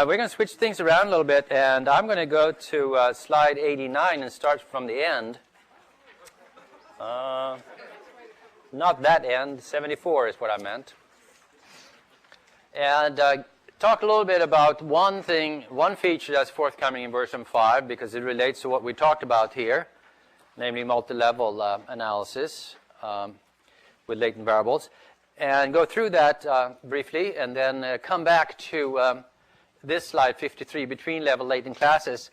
We're going to switch things around a little bit, and I'm going to go to slide 89 and start from the end. Not that end, 74 is what I meant. And talk a little bit about one feature that's forthcoming in version 5, because it relates to what we talked about here, namely multi-level analysis with latent variables. And go through that briefly, and then come back to this slide 53, between level latent classes,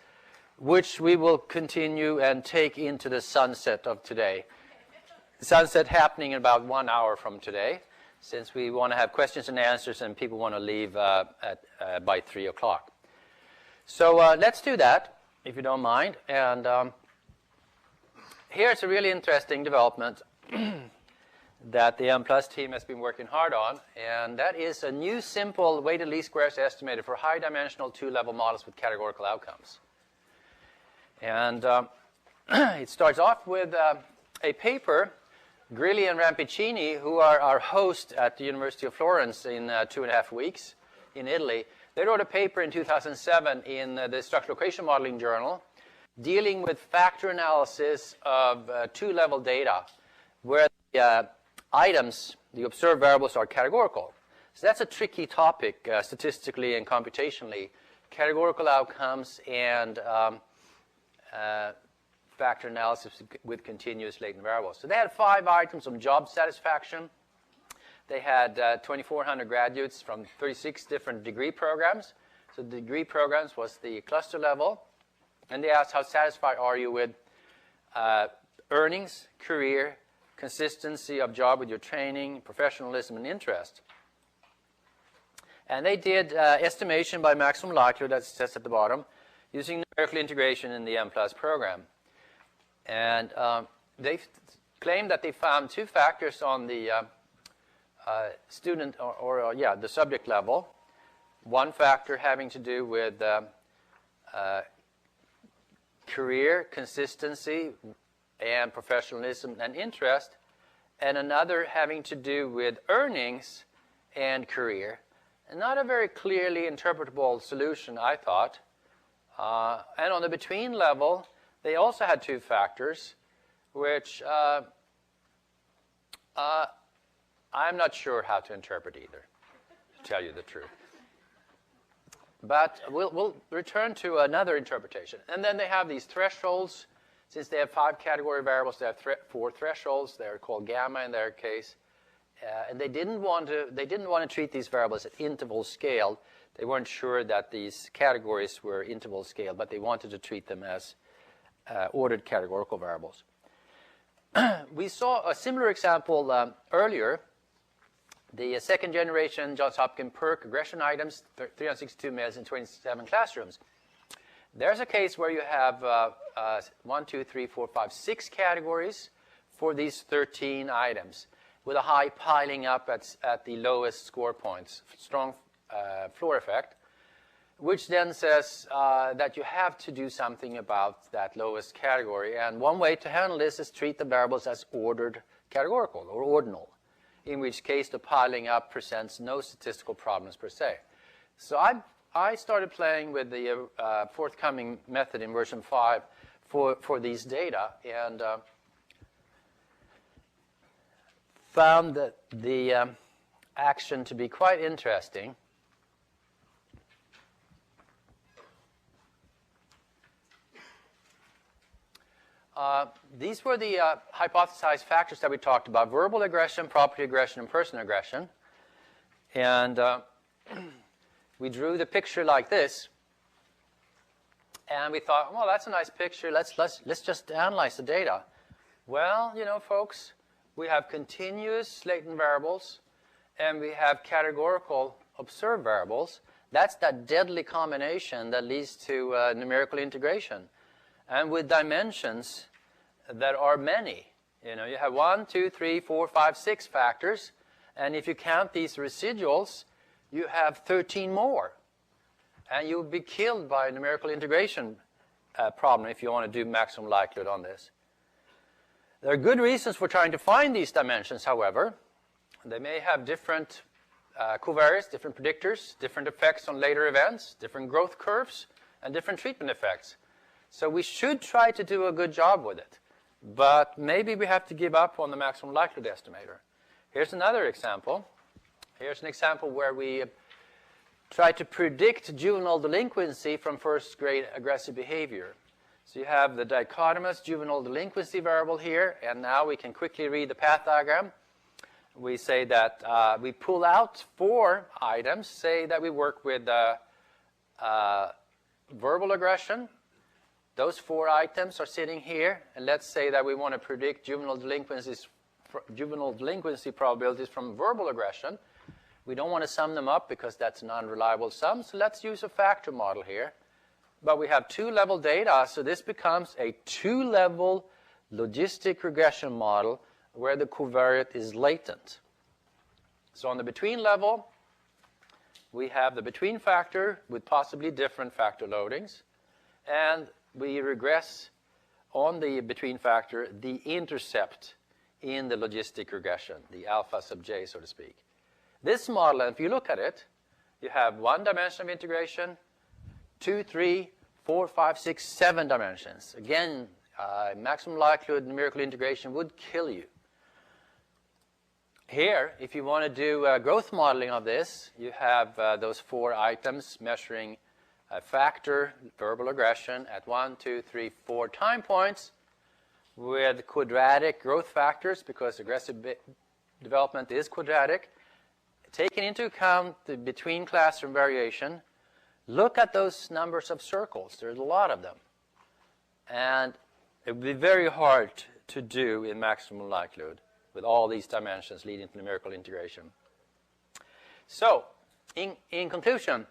which we will continue and take into the sunset of today. The sunset happening in about 1 hour from today, since we want to have questions and answers and people want to leave by 3 o'clock. So let's do that, if you don't mind. And here's a really interesting development that the Mplus team has been working hard on, and that is a new simple weighted least squares estimator for high-dimensional two-level models with categorical outcomes. And it starts off with a paper. Grilli and Rampichini, who are our host at the University of Florence in 2.5 weeks in Italy, they wrote a paper in 2007 in the Structural Equation Modeling Journal dealing with factor analysis of two-level data where the items, the observed variables, are categorical. So that's a tricky topic statistically and computationally, categorical outcomes and factor analysis with continuous latent variables. So they had 5 items on job satisfaction. They had 2,400 graduates from 36 different degree programs. So the degree programs was the cluster level. And they asked, how satisfied are you with earnings, career, consistency of job with your training, professionalism, and interest. And they did estimation by maximum likelihood, that's just at the bottom, using numerical integration in the Mplus program. And they claimed that they found 2 factors on the student the subject level. One factor having to do with career, consistency, and professionalism and interest, and another having to do with earnings and career. And not a very clearly interpretable solution, I thought. And on the between level, they also had 2 factors, which I'm not sure how to interpret either, to tell you the truth. But we'll return to another interpretation. And then they have these thresholds. Since they have 5 category variables, they have 4 thresholds. They're called gamma in their case, and they didn't want to treat these variables at interval scale. They weren't sure that these categories were interval scale, but they wanted to treat them as ordered categorical variables. We saw a similar example earlier. The second generation Johns Hopkins PERC regression items, 362 males in 27 classrooms. There's a case where you have 1, 2, 3, 4, 5, 6 categories for these 13 items, with a high piling up at the lowest score points, strong floor effect, which then says that you have to do something about that lowest category. And one way to handle this is treat the variables as ordered categorical or ordinal, in which case the piling up presents no statistical problems per se. So I started playing with the forthcoming method in version 5 for these data, and found that the action to be quite interesting. these were the hypothesized factors that we talked about: verbal aggression, property aggression, and personal aggression. And we drew the picture like this. And we thought, well, that's a nice picture. Let's just analyze the data. Well, you know, folks, we have continuous latent variables, and we have categorical observed variables. That's that deadly combination that leads to numerical integration, and with dimensions that are many. You know, you have 1, 2, 3, 4, 5, 6 factors, and if you count these residuals, you have 13 more. And you'll be killed by a numerical integration problem if you want to do maximum likelihood on this. There are good reasons for trying to find these dimensions, however. They may have different covariates, different predictors, different effects on later events, different growth curves, and different treatment effects. So we should try to do a good job with it. But maybe we have to give up on the maximum likelihood estimator. Here's another example. Here's an example where we try to predict juvenile delinquency from first-grade aggressive behavior. So you have the dichotomous juvenile delinquency variable here, and now we can quickly read the path diagram. We say that we pull out 4 items, say that we work with verbal aggression. Those 4 items are sitting here, and let's say that we want to predict juvenile delinquency probabilities from verbal aggression. We don't want to sum them up because that's an unreliable sum, so let's use a factor model here. But we have 2-level data, so this becomes a 2-level logistic regression model where the covariate is latent. So on the between level, we have the between factor with possibly different factor loadings, and we regress on the between factor the intercept in the logistic regression, the alpha sub j, so to speak. This model, if you look at it, you have 1 dimension of integration, 2, 3, 4, 5, 6, 7 dimensions. Again, maximum likelihood numerical integration would kill you. Here, if you want to do growth modeling of this, you have those 4 items measuring a factor, verbal aggression, at 1, 2, 3, 4 time points with quadratic growth factors, because aggressive development is quadratic. Taking into account the between classroom variation, look at those numbers of circles. There's a lot of them. And it would be very hard to do in maximum likelihood with all these dimensions leading to numerical integration. So, in conclusion,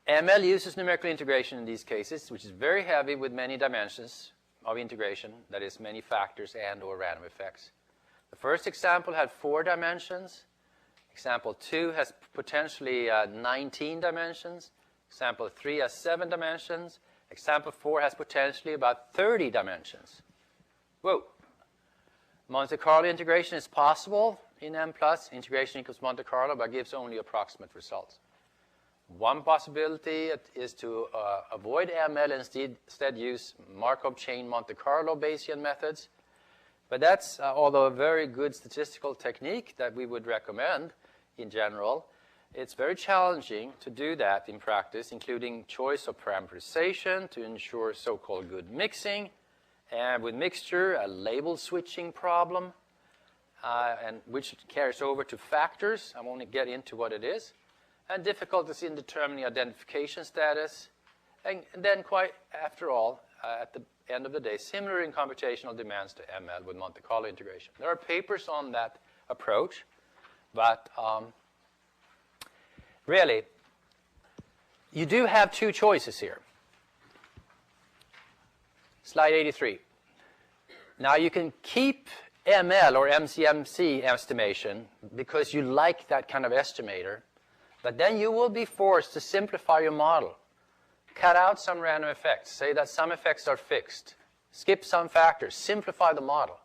ML uses numerical integration in these cases, which is very heavy with many dimensions of integration, that is, many factors and or random effects. The first example had 4 dimensions. Example 2 has potentially 19 dimensions. Example 3 has 7 dimensions. Example 4 has potentially about 30 dimensions. Whoa. Monte Carlo integration is possible in Mplus. Integration equals Monte Carlo, but gives only approximate results. One possibility is to avoid ML and instead use Markov chain Monte Carlo Bayesian methods. But that's, although a very good statistical technique that we would recommend in general, it's very challenging to do that in practice, including choice of parameterization to ensure so-called good mixing, and with mixture, a label switching problem, and which carries over to factors. I won't get into what it is. And difficulties in determining identification status. And then quite, after all, at the end of the day, similar in computational demands to ML with Monte Carlo integration. There are papers on that approach, but really, you do have 2 choices here. Slide 83. Now you can keep ML or MCMC estimation because you like that kind of estimator, but then you will be forced to simplify your model. Cut out some random effects. Say that some effects are fixed. Skip some factors. Simplify the model.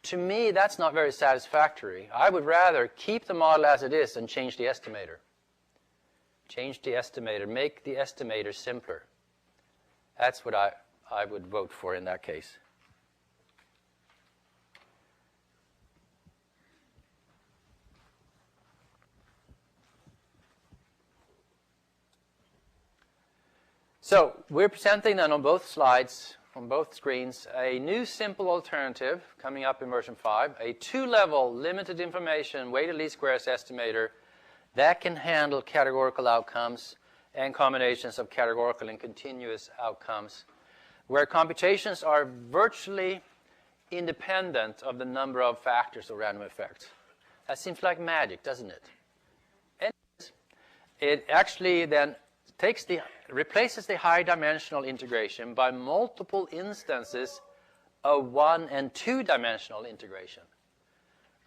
To me, that's not very satisfactory. I would rather keep the model as it is and change the estimator. Change the estimator. Make the estimator simpler. That's what I would vote for in that case. So we're presenting then on both slides on both screens a new simple alternative coming up in version 5, a 2-level limited information weighted least squares estimator that can handle categorical outcomes and combinations of categorical and continuous outcomes, where computations are virtually independent of the number of factors of random effects. That seems like magic, doesn't it? And it actually then replaces the high-dimensional integration by multiple instances of 1- and 2-dimensional integration.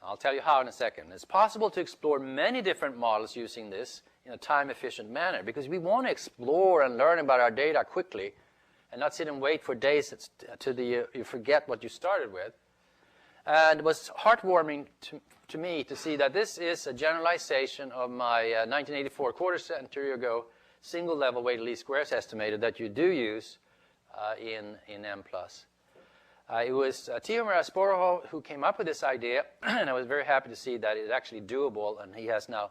I'll tell you how in a second. It's possible to explore many different models using this in a time-efficient manner, because we want to explore and learn about our data quickly and not sit and wait for days till you forget what you started with. And it was heartwarming to me to see that this is a generalization of my 1984, quarter century ago, single-level weighted least squares estimator that you do use in Mplus. It was Tihomir Asporoho who came up with this idea, and I was very happy to see that it's actually doable, and he has now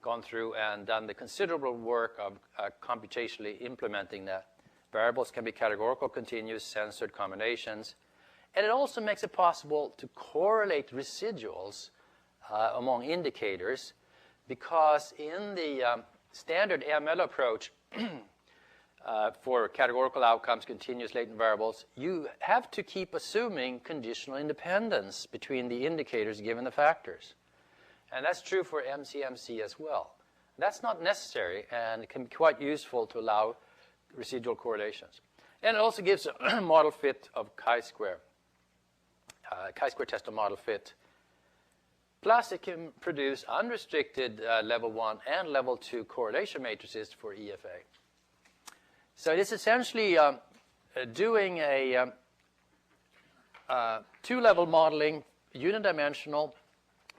gone through and done the considerable work of computationally implementing that. Variables can be categorical, continuous, censored combinations, and it also makes it possible to correlate residuals among indicators, because in the standard ML approach for categorical outcomes, continuous latent variables, you have to keep assuming conditional independence between the indicators given the factors. And that's true for MCMC as well. That's not necessary, and it can be quite useful to allow residual correlations. And it also gives a model fit of chi-square test of model fit. Plus, it can produce unrestricted level 1 and level 2 correlation matrices for EFA. So it is essentially doing a 2-level modeling, unidimensional,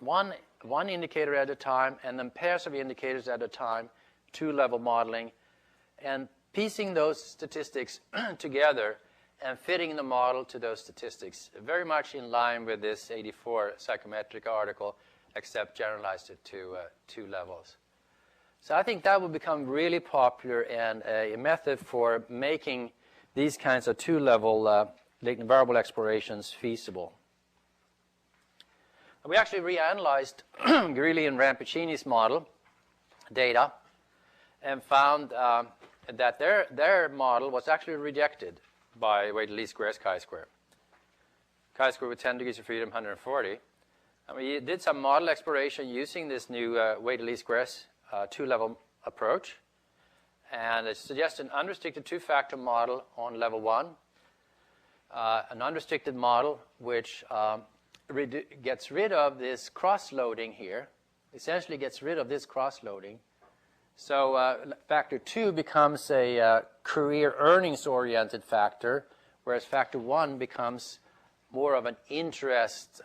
one indicator at a time, and then pairs of indicators at a time, 2-level modeling, and piecing those statistics together and fitting the model to those statistics, very much in line with this 84 psychometric article, except generalized it to 2 levels. So I think that will become really popular and a method for making these kinds of 2-level latent variable explorations feasible. We actually reanalyzed Grilli and Rampichini's model data and found that their model was actually rejected by weighted least squares chi-square. Chi-square with 10 degrees of freedom, 140. And we did some model exploration using this new weighted least squares 2-level approach. And it suggests an unrestricted 2-factor model on level 1, an unrestricted model which gets rid of this cross-loading here, essentially gets rid of this cross-loading. So factor 2 becomes a career earnings-oriented factor, whereas factor 1 becomes more of an interest,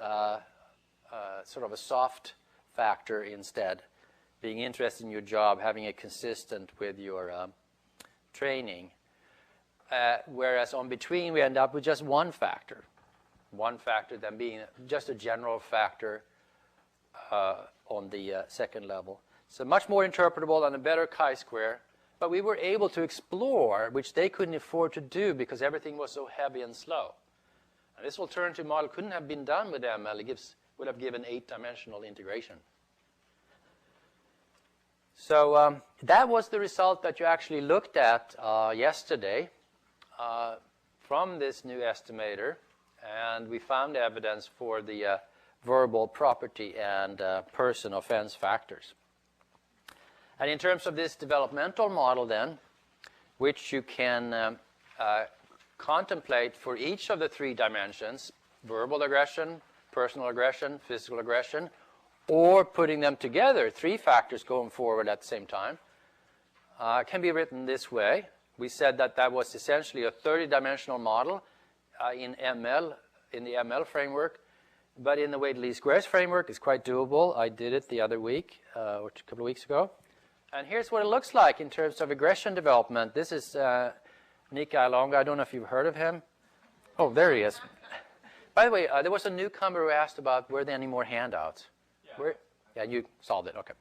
sort of a soft factor instead, being interested in your job, having it consistent with your training. Whereas on between, we end up with just one factor then being just a general factor on the second level. So much more interpretable and a better chi-square, but we were able to explore, which they couldn't afford to do because everything was so heavy and slow. And this alternative model couldn't have been done with ML. It would have given 8-dimensional integration. So that was the result that you actually looked at yesterday from this new estimator, and we found evidence for the verbal, property, and person offense factors. And in terms of this developmental model then, which you can contemplate for each of the 3 dimensions, verbal aggression, personal aggression, physical aggression, or putting them together, 3 factors going forward at the same time, can be written this way. We said that that was essentially a 30-dimensional model in ML, in the ML framework, but in the weighted least squares framework, it's quite doable. I did it the other week, or a couple of weeks ago. And here's what it looks like in terms of aggression development. This is Nika Alonga. I don't know if you've heard of him. Oh, there he is. By the way, there was a newcomer who asked about were there any more handouts. Yeah, you solved it. Okay.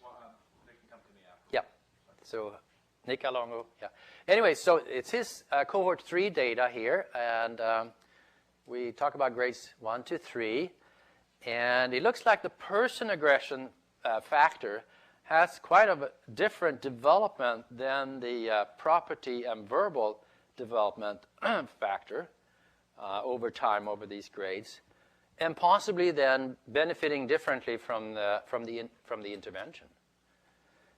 Well, they can come to me after. Yeah. So Nick Alongo, yeah. Anyway, so it's his cohort 3 data here, and we talk about grades 1 to 3, and it looks like the person aggression factor has quite a different development than the property and verbal development factor over time over these grades, and possibly then benefiting differently from the intervention.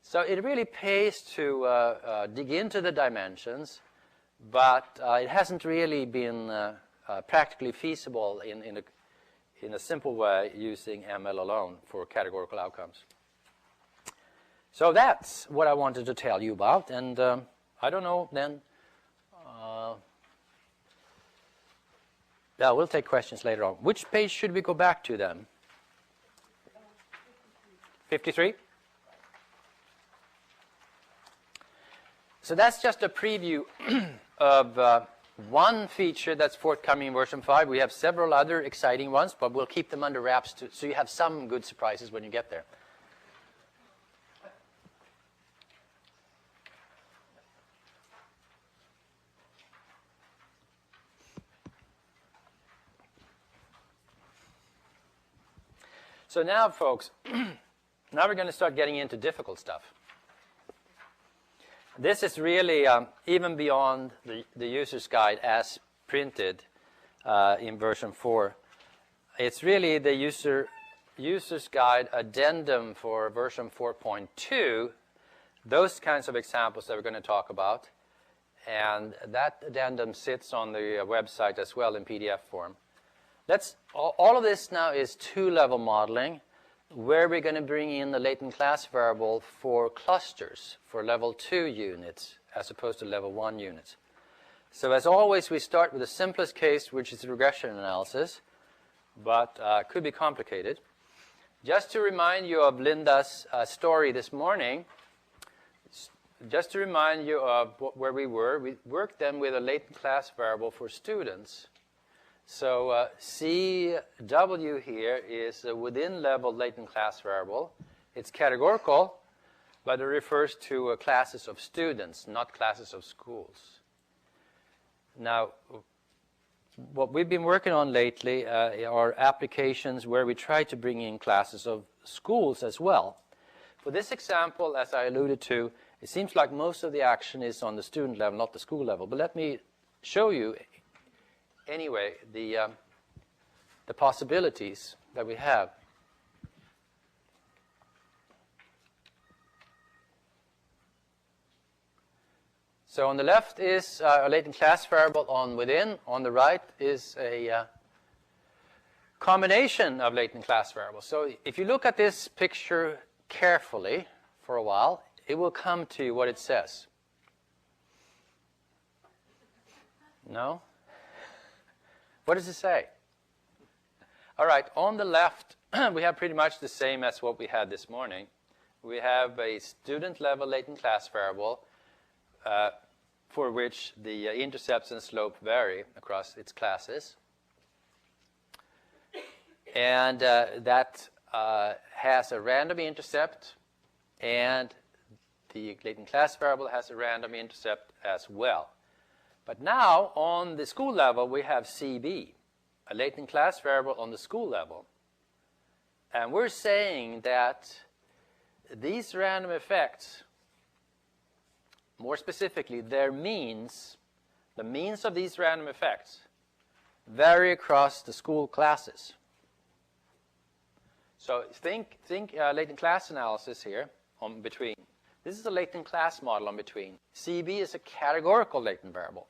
So it really pays to dig into the dimensions, but it hasn't really been practically feasible in a simple way using ML alone for categorical outcomes. So that's what I wanted to tell you about, and I don't know then. Yeah, we'll take questions later on. Which page should we go back to then? 53? So that's just a preview of one feature that's forthcoming in version 5. We have several other exciting ones, but we'll keep them under wraps so you have some good surprises when you get there. So now, folks, now we're going to start getting into difficult stuff. This is really even beyond the user's guide as printed in version 4. It's really the user's guide addendum for version 4.2, those kinds of examples that we're going to talk about. And that addendum sits on the website as well in PDF form. All of this now is 2-level modeling, where we're going to bring in the latent class variable for clusters, for level 2 units, as opposed to level 1 units. So as always, we start with the simplest case, which is regression analysis, but could be complicated. Just to remind you of Linda's story this morning, just to remind you of where we worked then with a latent class variable for students. So CW here is a within-level latent class variable. It's categorical, but it refers to classes of students, not classes of schools. Now, what we've been working on lately are applications where we try to bring in classes of schools as well. For this example, as I alluded to, it seems like most of the action is on the student level, not the school level. But let me show you anyway the possibilities that we have. So on the left is a latent class variable on within. On the right is a combination of latent class variables. So if you look at this picture carefully for a while, it will come to you what it says. No? What does it say? All right, on the left, we have pretty much the same as what we had this morning. We have a student-level latent class variable for which the intercepts and slope vary across its classes. And that has a random intercept, and the latent class variable has a random intercept as well. But now, on the school level, we have CB, a latent class variable on the school level. And we're saying that these random effects, more specifically, their means, the means of these random effects, vary across the school classes. So think latent class analysis here on between. This is a latent class model on between. CB is a categorical latent variable.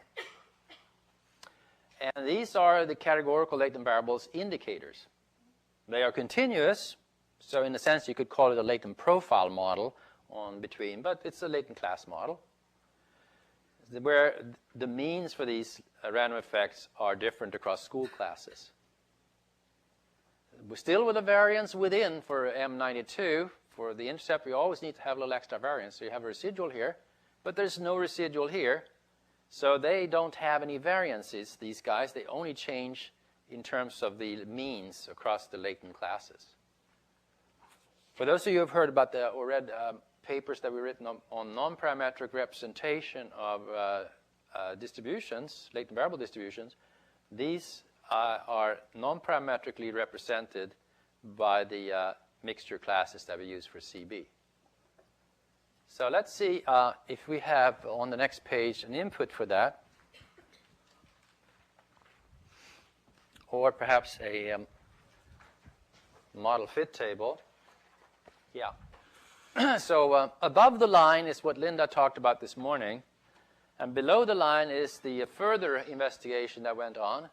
And these are the categorical latent variables indicators. They are continuous, so in a sense you could call it a latent profile model on between, but it's a latent class model, where the means for these random effects are different across school classes. We're still with a variance within for M92. For the intercept, we always need to have a little extra variance. So you have a residual here, but there's no residual here. So they don't have any variances, these guys. They only change in terms of the means across the latent classes. For those of you who have heard about or read papers that we've written on non-parametric representation of distributions, latent variable distributions, these are non-parametrically represented by the mixture classes that we use for CB. So let's see if we have on the next page an input for that, or perhaps a model fit table. Yeah. So above the line is what Linda talked about this morning, and below the line is the further investigation that went on.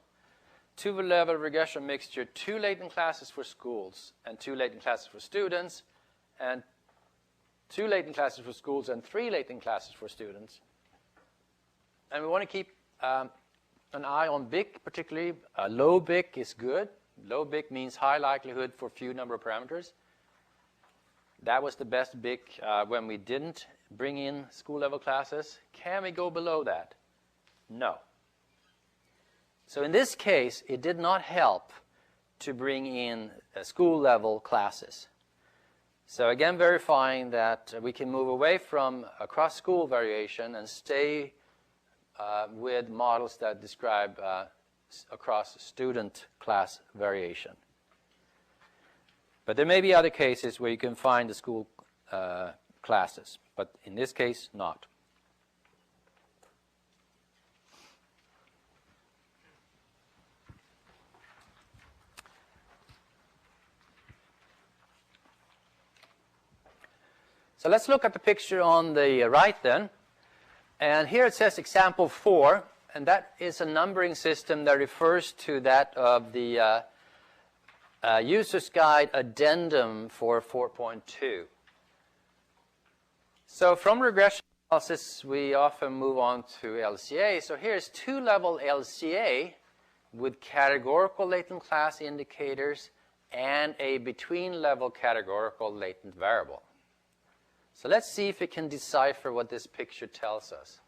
2-level regression mixture, 2 latent classes for schools and 2 latent classes for students, and 2 latent classes for schools and 3 latent classes for students. And we want to keep an eye on BIC, particularly. Low BIC is good. Low BIC means high likelihood for few number of parameters. That was the best BIC when we didn't bring in school-level classes. Can we go below that? No. So in this case, it did not help to bring in school-level classes. So again, verifying that we can move away from cross-school variation and stay with models that describe across student class variation. But there may be other cases where you can find the school classes, but in this case, not. So let's look at the picture on the right then. And here it says example 4, and that is a numbering system that refers to that of the user's guide addendum for 4.2. So from regression analysis, we often move on to LCA. So here's 2-level LCA with categorical latent class indicators and a between-level categorical latent variable. So let's see if we can decipher what this picture tells us.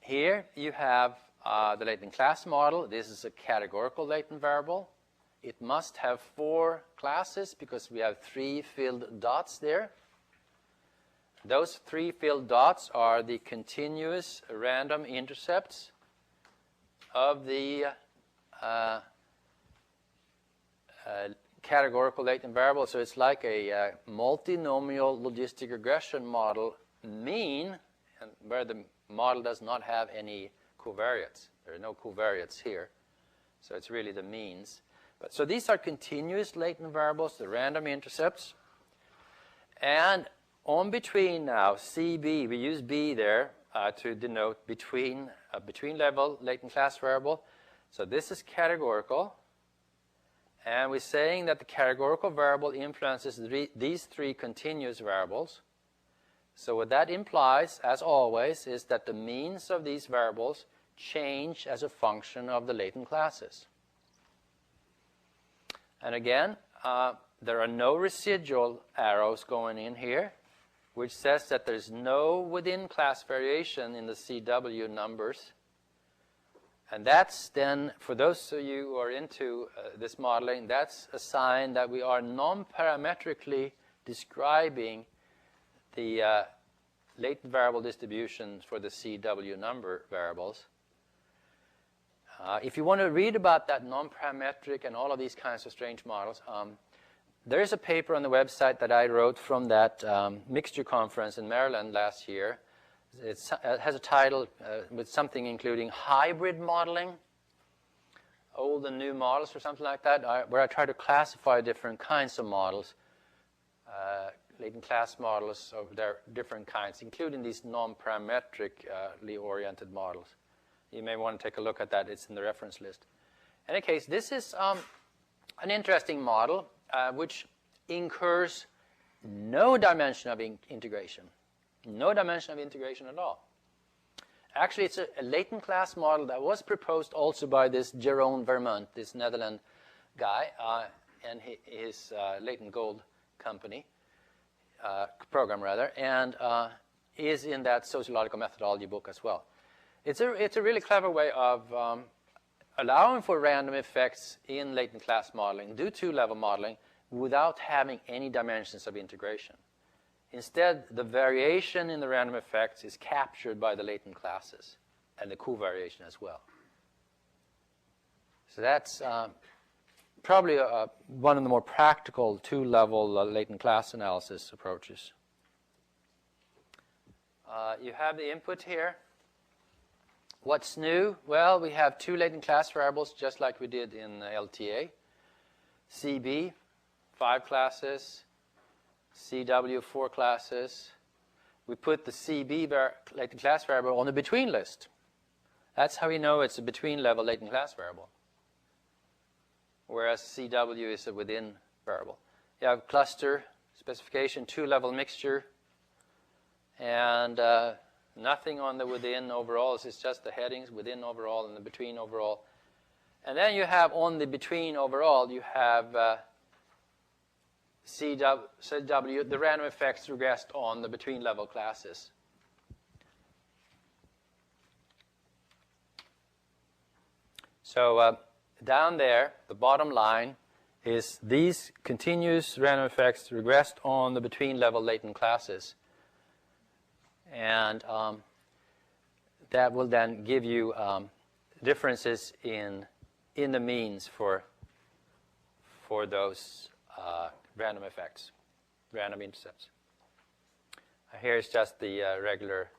Here you have the latent class model. This is a categorical latent variable. It must have 4 classes because we have 3 filled dots there. Those 3 filled dots are the continuous random intercepts of the categorical latent variable. So it's like a multinomial logistic regression model mean, and where the model does not have any covariates. There are no covariates here. So it's really the means. But so these are continuous latent variables, the random intercepts. And on between now, CB, we use B there to denote between level latent class variable. So this is categorical. And we're saying that the categorical variable influences these 3 continuous variables. So what that implies, as always, is that the means of these variables change as a function of the latent classes. And again, there are no residual arrows going in here, which says that there's no within-class variation in the CW numbers. And that's then, for those of you who are into this modeling, that's a sign that we are non-parametrically describing the latent variable distributions for the CW number variables. If you want to read about that non-parametric and all of these kinds of strange models, there's a paper on the website that I wrote from that mixture conference in Maryland last year. It has a title with something including hybrid modeling, old and new models or something like that, where I try to classify different kinds of models, latent class models of their different kinds, including these non-parametrically oriented models. You may want to take a look at that. It's in the reference list. In any case, this is an interesting model which incurs no dimension of integration. No dimension of integration at all. Actually, it's a latent class model that was proposed also by this Jeroen Vermunt, this Netherlands guy, and his latent gold company, program rather, and is in that sociological methodology book as well. It's a really clever way of allowing for random effects in latent class modeling, do 2-level modeling, without having any dimensions of integration. Instead, the variation in the random effects is captured by the latent classes and the covariation as well. So that's probably one of the more practical two-level latent class analysis approaches. You have the input here. What's new? Well, we have two latent class variables, just like we did in LTA. CB, 5 classes. CW, 4 classes. We put the CB latent class variable on the between list. That's how we know it's a between-level latent class variable, whereas CW is a within variable. You have cluster specification, 2-level mixture, and nothing on the within overall. It's just the headings, within overall and the between overall. And then you have on the between overall, you have CW, the random effects regressed on the between level classes. So down there, the bottom line is these continuous random effects regressed on the between level latent classes. And that will then give you differences in the means for those random effects, random intercepts. Here's just the regular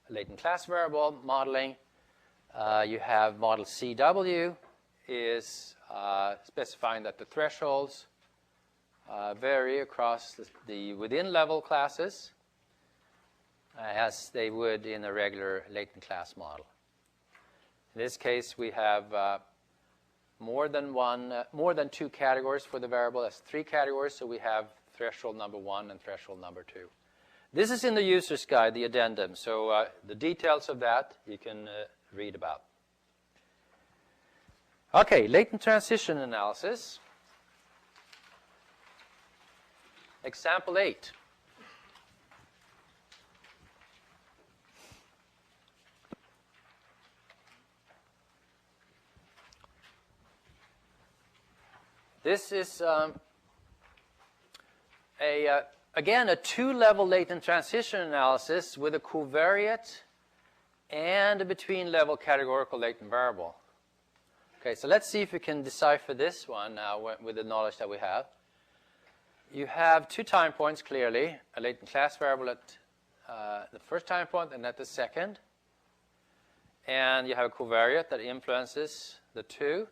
latent class variable modeling. You have model CW is specifying that the thresholds vary across the within level classes as they would in a regular latent class model. In this case, we have more than 2 categories for the variable. That's 3 categories, so we have threshold number 1 and threshold number 2. This is in the user's guide, the addendum, so the details of that you can read about. Okay, latent transition analysis. Example 8. This is again a 2-level latent transition analysis with a covariate and a between-level categorical latent variable. Okay, so let's see if we can decipher this one now with the knowledge that we have. You have 2 time points clearly, a latent class variable at the first time point and at the second. And you have a covariate that influences the 2.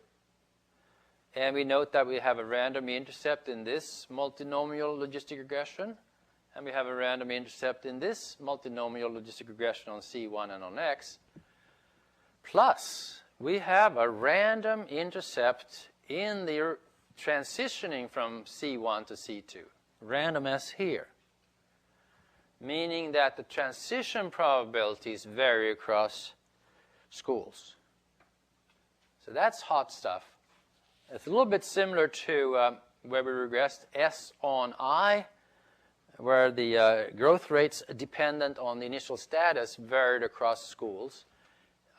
And we note that we have a random intercept in this multinomial logistic regression. And we have a random intercept in this multinomial logistic regression on C1 and on X. Plus, we have a random intercept in the transitioning from C1 to C2. Random as here. Meaning that the transition probabilities vary across schools. So that's hot stuff. It's a little bit similar to where we regressed S on I, where the growth rates dependent on the initial status varied across schools.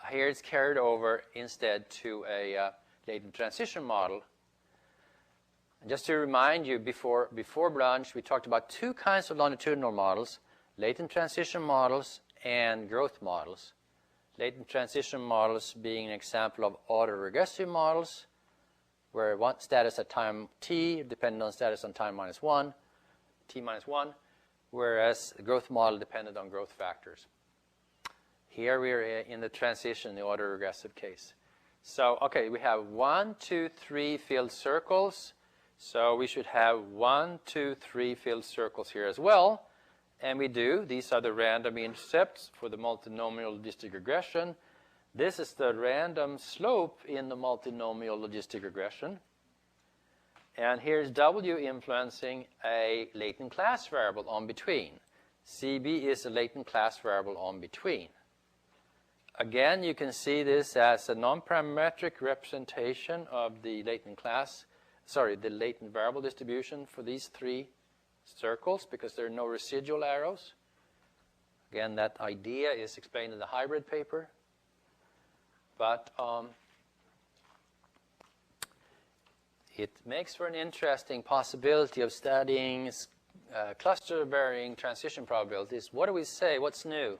Here it's carried over instead to a latent transition model. And just to remind you, before lunch, we talked about 2 kinds of longitudinal models, latent transition models and growth models. Latent transition models being an example of autoregressive models, where one status at time t depended on status on time minus 1, t minus 1, whereas the growth model depended on growth factors. Here we are in the transition, the autoregressive case. So, okay, we have 1, 2, 3 filled circles. So we should have 1, 2, 3 filled circles here as well. And we do. These are the random intercepts for the multinomial logistic regression. This is the random slope in the multinomial logistic regression. And here's W influencing a latent class variable on between. CB is a latent class variable on between. Again, you can see this as a non-parametric representation of the latent variable distribution for these 3 circles because there are no residual arrows. Again, that idea is explained in the hybrid paper. But it makes for an interesting possibility of studying cluster-varying transition probabilities. What do we say? What's new?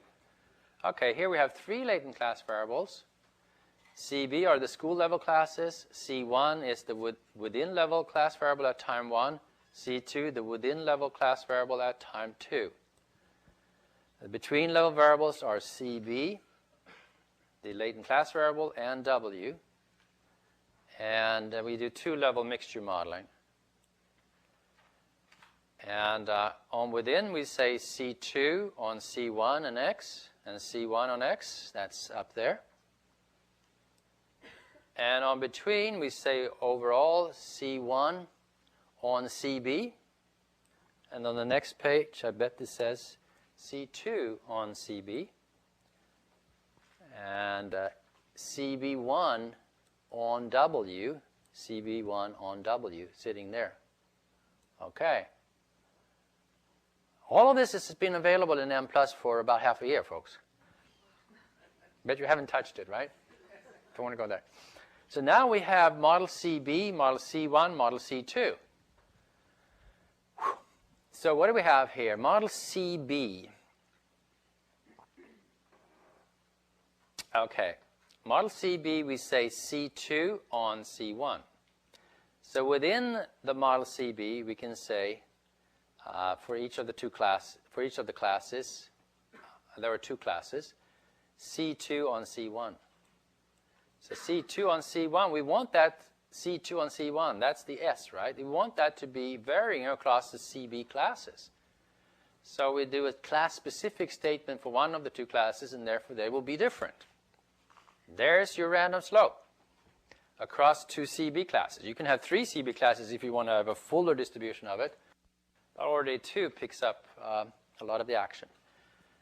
Okay, here we have 3 latent class variables. CB are the school level classes. C1 is the within level class variable at time 1. C2, the within level class variable at time 2. The between level variables are CB, the latent class variable, and W. And we do 2-level mixture modeling. And on within, we say C2 on C1 and X, and C1 on X. That's up there. And on between, we say overall C1 on CB. And on the next page, I bet this says C2 on CB. And CB1 on W, CB1 on W, sitting there. Okay. All of this has been available in Mplus for about half a year, folks. Bet you haven't touched it, right? Don't want to go there. So now we have model CB, model C1, model C2. So what do we have here? Model CB. Okay. Model CB, we say C2 on C1. So within the model CB, we can say for each of the classes, there are 2 classes, C2 on C1. So C2 on C1, we want that C2 on C1, that's the S, right? We want that to be varying across the CB classes. So we do a class-specific statement for one of the 2 classes, and therefore they will be different. There's your random slope across 2 CB classes. You can have 3 CB classes if you want to have a fuller distribution of it. Already 2 picks up a lot of the action.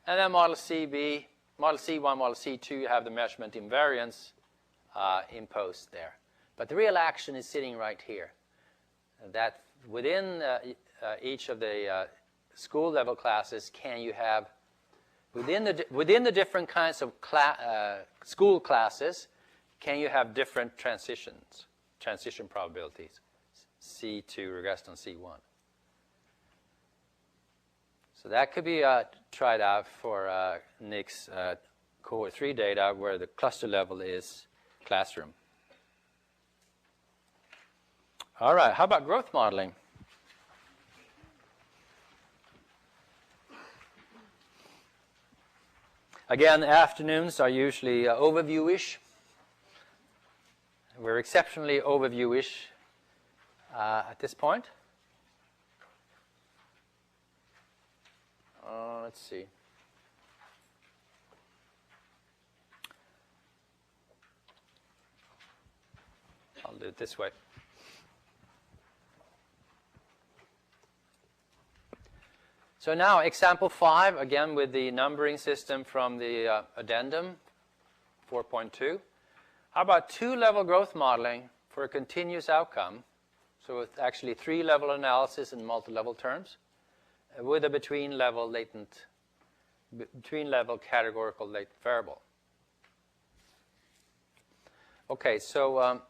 And then model CB, model C1, model C2, you have the measurement invariance imposed there. But the real action is sitting right here. That within each of the school level classes, can you have within the different kinds of school classes, can you have different transition probabilities? C2 regressed on C1. So that could be tried out for Nick's cohort 3 data, where the cluster level is classroom. All right, how about growth modeling? Again, afternoons are usually overview-ish. We're exceptionally overview-ish at this point. Let's see. I'll do it this way. So now, example 5, again with the numbering system from the addendum 4.2. How about 2-level growth modeling for a continuous outcome? So it's actually 3-level analysis in multi-level terms with a between-level categorical latent variable. Okay, so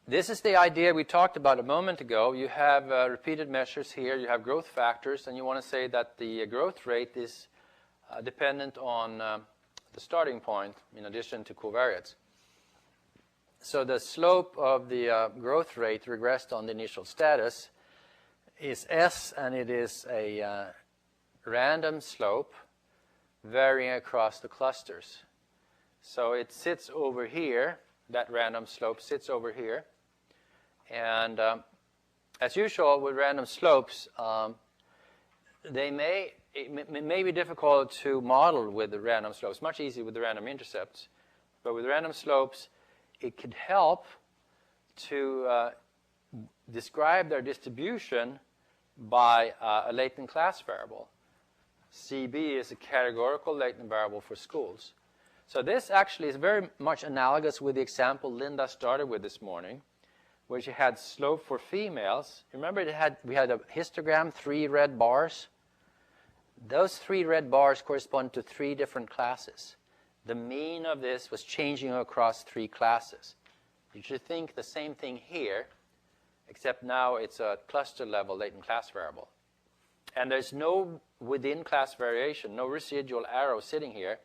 this is the idea we talked about a moment ago. You have repeated measures here. You have growth factors, and you want to say that the growth rate is dependent on the starting point in addition to covariates. So the slope of the growth rate regressed on the initial status is S, and it is a random slope varying across the clusters. So it sits over here. That random slope sits over here. And as usual with random slopes, it may be difficult to model with the random slopes. Much easier with the random intercepts. But with random slopes, it could help to describe their distribution by a latent class variable. CB is a categorical latent variable for schools. So this actually is very much analogous with the example Linda started with this morning, where she had slope for females. Remember we had a histogram, 3 red bars? Those 3 red bars correspond to 3 different classes. the mean of this was changing across 3 classes. You should think the same thing here, except now it's a cluster level latent class variable. And there's no within class variation, no residual arrow sitting here.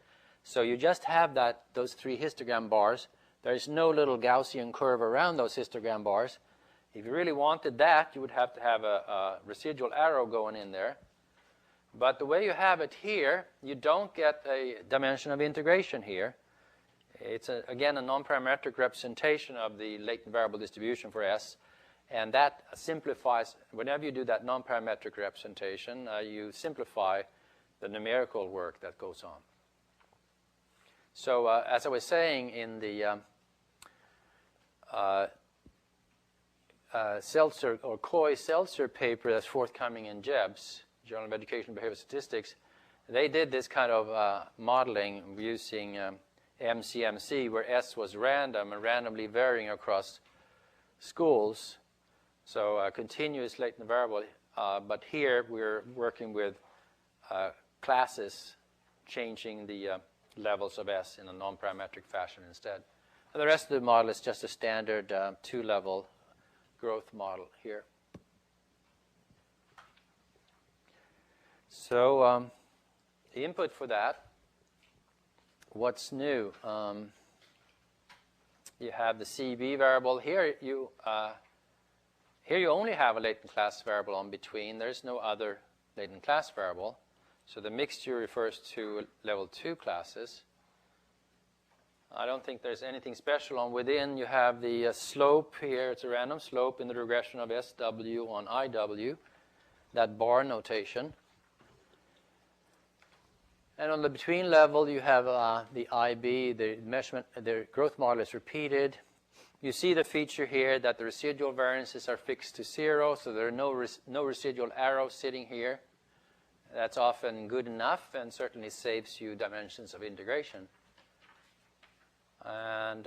So you just have those 3 histogram bars. There's no little Gaussian curve around those histogram bars. If you really wanted that, you would have to have a residual arrow going in there. But the way you have it here, you don't get a dimension of integration here. It's, again, a non-parametric representation of the latent variable distribution for S. And that simplifies, whenever you do that non-parametric representation, you simplify the numerical work that goes on. So as I was saying in the Seltzer or Coy-Seltzer paper that's forthcoming in JEBS, Journal of Education and Behavioral Statistics, they did this kind of modeling using MCMC, where S was random and randomly varying across schools. So continuous latent variable, but here we're working with classes changing the levels of S in a non-parametric fashion instead. And the rest of the model is just a standard 2-level growth model here. So the input for that, what's new? You have the CB variable. Here you only have a latent class variable on between. There's no other latent class variable. So the mixture refers to level 2 classes. I don't think there's anything special on within. You have the slope here. It's a random slope in the regression of SW on IW, that bar notation. And on the between level, you have the IB, the measurement, the growth model is repeated. You see the feature here that the residual variances are fixed to 0, so there are no residual arrows sitting here. That's often good enough and certainly saves you dimensions of integration. And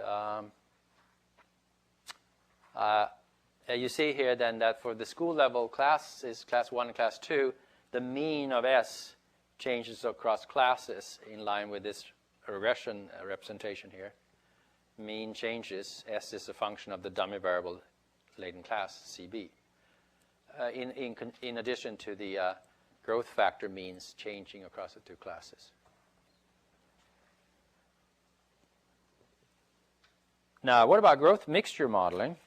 you see here then that for the school level classes, class 1 and class 2, the mean of S changes across classes in line with this regression representation here. Mean changes. S is a function of the dummy variable latent class, CB. In addition to the growth factor means changing across the 2 classes. Now, what about growth mixture modeling?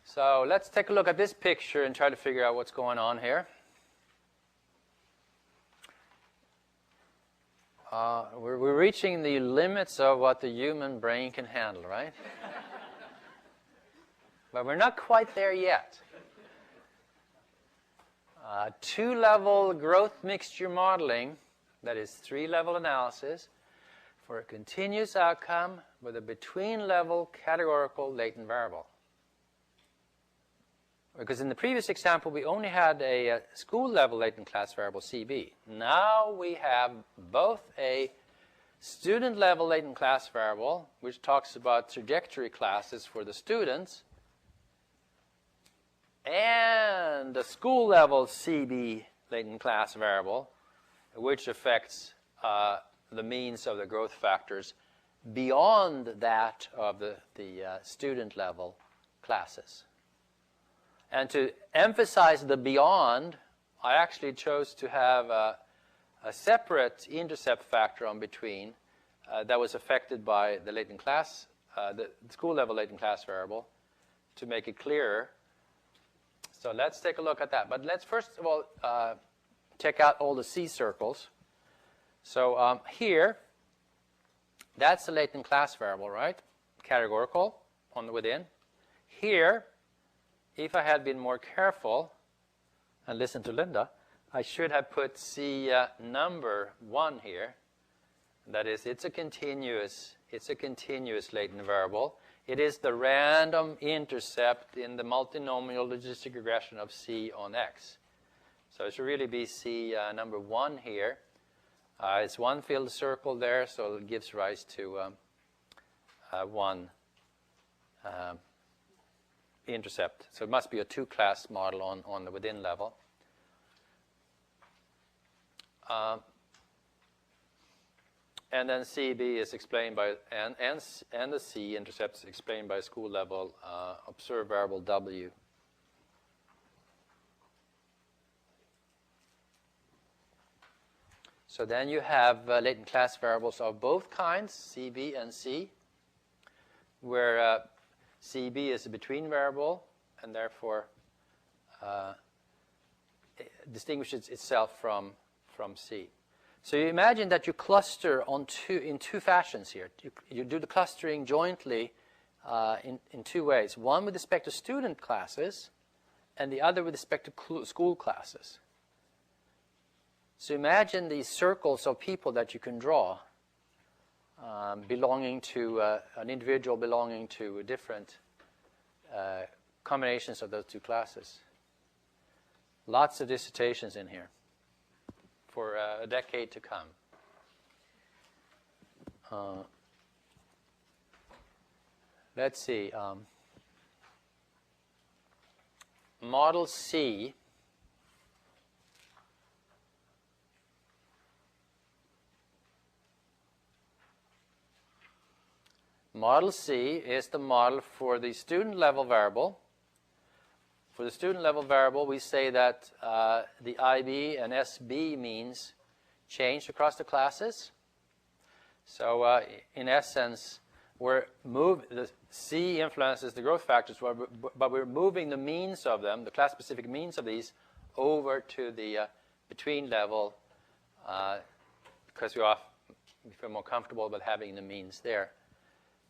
So let's take a look at this picture and try to figure out what's going on here. We're reaching the limits of what the human brain can handle, right? But we're not quite there yet. 2-level growth mixture modeling, that is 3-level analysis, for a continuous outcome with a between-level categorical latent variable. Because in the previous example, we only had a school-level latent class variable, CB. Now we have both a student-level latent class variable, which talks about trajectory classes for the students, and the school-level CB latent class variable, which affects the means of the growth factors beyond that of the student-level classes. And to emphasize the beyond, I actually chose to have a separate intercept factor on between that was affected by the latent class, the school-level latent class variable, to make it clearer. So let's take a look at that. But let's first of all check out all the C circles. So here, that's the latent class variable, right? Categorical on the within. Here, if I had been more careful and listened to Linda, I should have put C number 1 here. That is, it's a continuous latent variable. It is the random intercept in the multinomial logistic regression of C on X. So it should really be C number 1 here. It's one filled circle there, so it gives rise to one intercept. So it must be a 2-class model on the within level. And then CB is explained by, and the C intercept is explained by school level observed variable W. So then you have latent class variables of both kinds, CB and C, where CB is a between variable and therefore it distinguishes itself from C. So you imagine that you cluster in two fashions here. You do the clustering jointly in 2 ways. One with respect to student classes and the other with respect to school classes. So imagine these circles of people that you can draw belonging to an individual belonging to different combinations of those 2 classes. Lots of dissertations in here for a decade to come. Let's see. Model C Model C is the model for the student level variable. For the student level variable, we say that the IB and SB means change across the classes. So in essence, the C influences the growth factors, but we're moving the means of them, the class-specific means of these, over to the between level because we feel more comfortable with having the means there.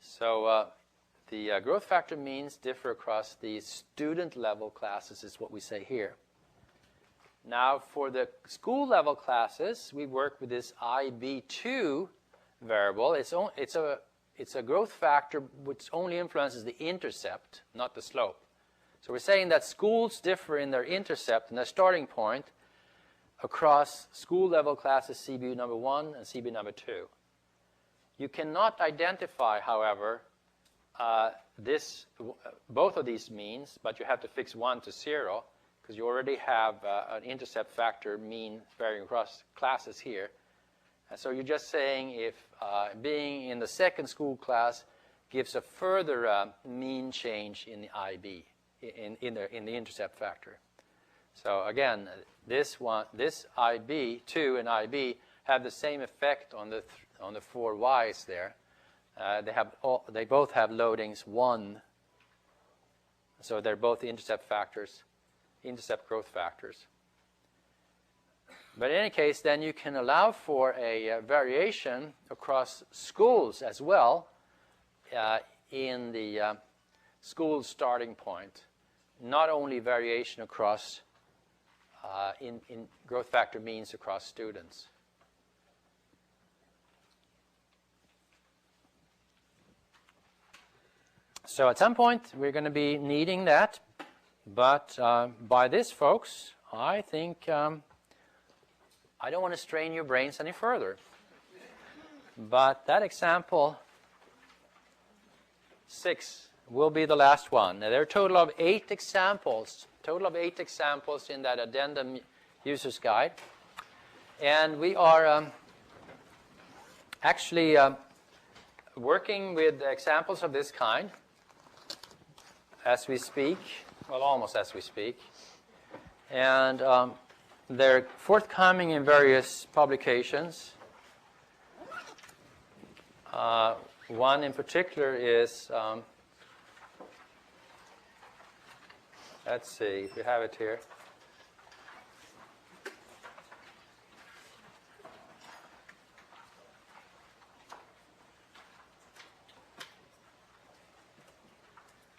So the growth factor means differ across the student level classes is what we say here. Now for the school level classes, we work with this IB2 variable. It's a growth factor which only influences the intercept, not the slope. So we're saying that schools differ in their intercept and their starting point across school level classes CB number 1 and CB number 2. You cannot identify, however, both of these means, but you have to fix 1 to 0 because you already have an intercept factor mean varying across classes here. And so you're just saying if being in the second school class gives a further mean change in the IB, in the intercept factor. So again, this IB2 and IB have the same effect on the 4 Ys there. They both have loadings 1, so they're both intercept factors, intercept growth factors. But in any case, then you can allow for a variation across schools as well in the school starting point. Not only variation across in growth factor means across students. So at some point, we're going to be needing that. But by this, folks, I think I don't want to strain your brains any further. But that example 6 will be the last one. Now, there are a total of 8 examples. In that addendum user's guide. And we are actually working with examples of this kind as we speak, well, almost as we speak. And they're forthcoming in various publications. One in particular is, let's see if we have it here.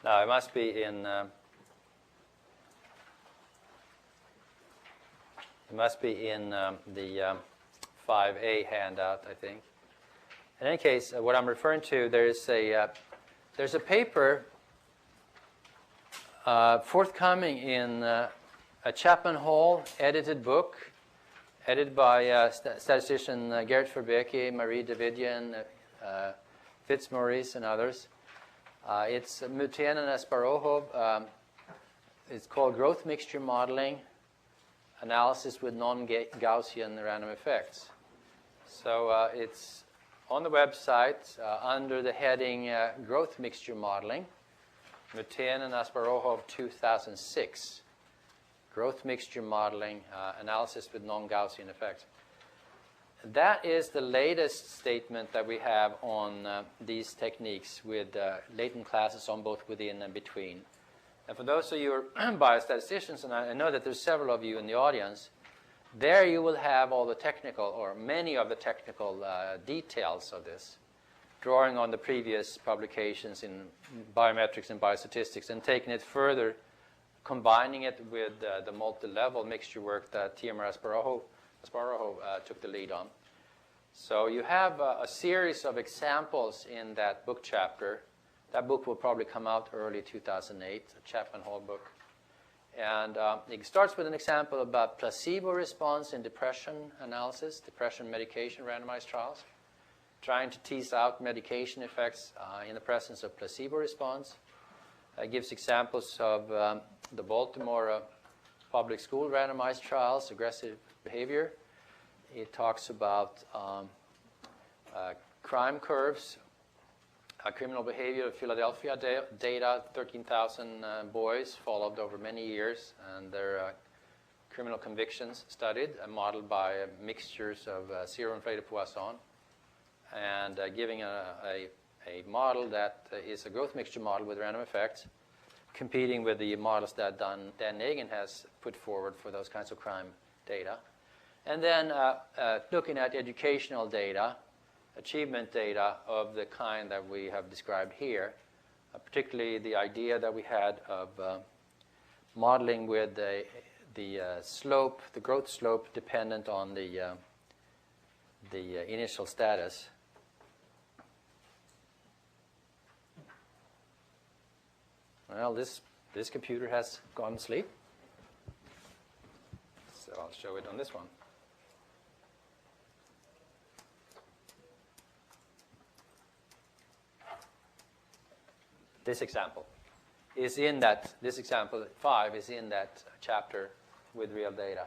No, it must be in the 5A handout, I think. In any case, what I'm referring to, there's a paper forthcoming in a Chapman Hall edited book, edited by statistician Gert Verbeke, Marie Davidian, Fitzmaurice, and others. It's Mutén and Asparohov. It's called Growth Mixture Modeling, Analysis with Non-Gaussian Random Effects. So it's on the website under the heading Growth Mixture Modeling, Mutén and Asparohov 2006. Growth Mixture Modeling, Analysis with Non-Gaussian Effects. That is the latest statement that we have on these techniques with latent classes on both within and between. And for those of you who are biostatisticians, and I know that there's several of you in the audience, there you will have all the technical, or many of the technical details of this, drawing on the previous publications in biometrics and biostatistics and taking it further, combining it with the multi-level mixture work that Tiamer Asparohov took the lead on. So you have a series of examples in that book chapter. That book will probably come out early 2008, a Chapman Hall book. And it starts with an example about placebo response in depression analysis, depression medication randomized trials, trying to tease out medication effects in the presence of placebo response. It gives examples of the Baltimore public school randomized trials, aggressive behavior. It talks about crime curves, criminal behavior of Philadelphia data, 13,000 boys followed over many years, and their criminal convictions studied and modeled by mixtures of zero-inflated Poisson, and giving a model that is a growth mixture model with random effects, competing with the models that Dan Nagin has put forward for those kinds of crime data. And then looking at educational data, achievement data of the kind that we have described here, particularly the idea that we had of modeling with the slope, the growth slope dependent on the initial status. Well, this computer has gone to sleep, so I'll show it on this one. This example is in that, this example 5 is in that chapter with real data.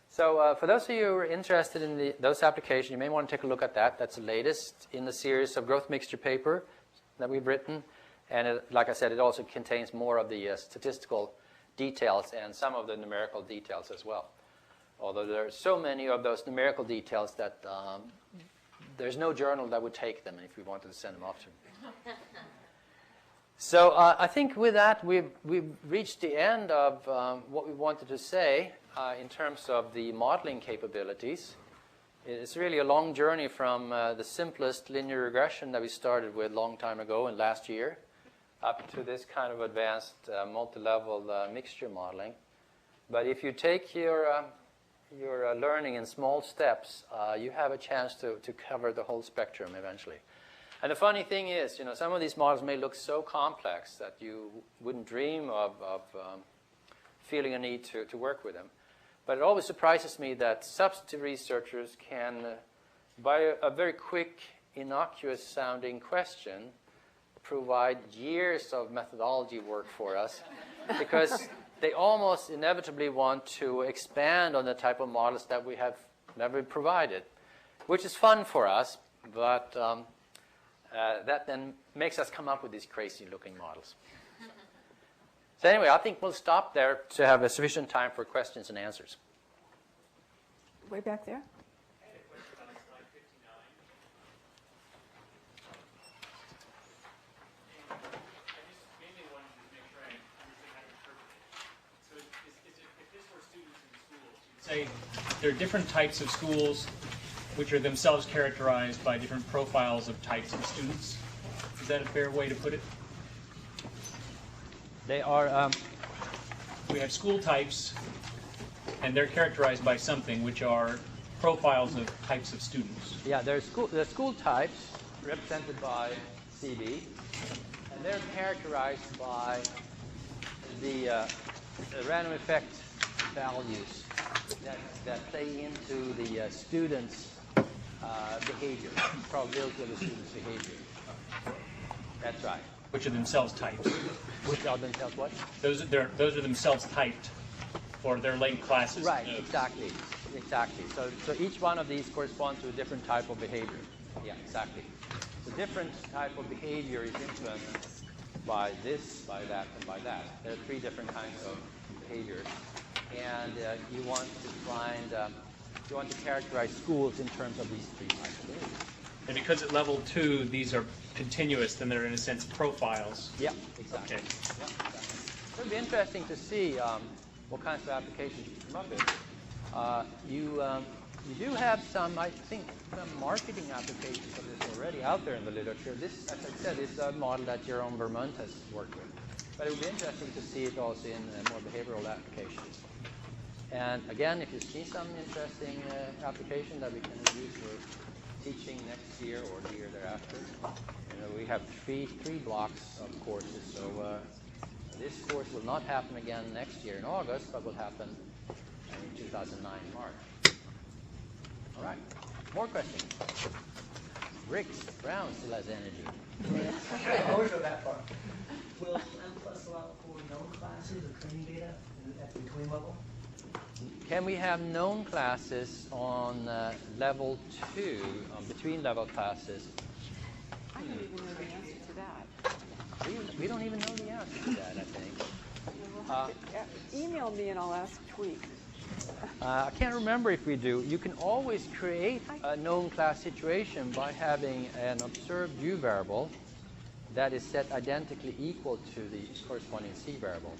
So for those of you who are interested in those applications, you may want to take a look at that. That's the latest in the series of growth mixture paper that we've written. And like I said, it also contains more of the statistical details and some of the numerical details as well. Although there are so many of those numerical details that there's no journal that would take them if we wanted to send them off to them. So I think with that, we've reached the end of what we wanted to say in terms of the modeling capabilities. It's really a long journey from the simplest linear regression that we started with a long time ago and last year up to this kind of advanced multi-level mixture modeling. But if you take your learning in small steps, you have a chance to cover the whole spectrum eventually. And the funny thing is, some of these models may look so complex that you wouldn't dream of feeling a need to work with them. But it always surprises me that substantive researchers can, by a very quick, innocuous-sounding question, provide years of methodology work for us because they almost inevitably want to expand on the type of models that we have never provided, which is fun for us, but that then makes us come up with these crazy-looking models. So anyway, I think we'll stop there to have a sufficient time for questions and answers. Way back there. I had a question on slide 59. And I just mainly wanted to make sure I understood how to interpret it. So if this were students in schools, you'd say there are different types of schools which are themselves characterized by different profiles of types of students. Is that a fair way to put it? They are... We have school types, and they're characterized by something, which are profiles of types of students. Yeah, the school types represented by CB, and they're characterized by the random effect values that play into the student's behavior, probability of the student's behavior. That's right. Which are themselves typed. Which are themselves what? Those are themselves typed for their linked classes. Right, exactly. So each one of these corresponds to a different type of behavior. Yeah, exactly. So different type of behavior is influenced by this, by that, and by that. There are 3 different kinds of behaviors. And you want to characterize schools in terms of these 3 types of behaviors. And because at level 2, these are continuous, then they're in a sense profiles. Yeah, exactly. Okay. Yeah, exactly. So it'll be interesting to see what kinds of applications you come up with. You do have some, I think, some marketing applications of this already out there in the literature. This, as I said, is a model that Jerome Vermont has worked with. But it would be interesting to see it also in more behavioral applications. And again, if you see some interesting application that we can use for teaching next year or the year thereafter, we have three blocks of courses. So this course will not happen again next year in August, but will happen in 2009 March. All right. More questions? Rick Brown still has energy. I won't go that far. Will Mplus allow for known classes or training data at the between level? Can we have known classes on level 2, between level classes? I don't even know the answer to that. We don't even know the answer to that, I think. Email me and I'll ask Tweak. I can't remember if we do. You can always create a known class situation by having an observed U variable that is set identically equal to the corresponding C variable.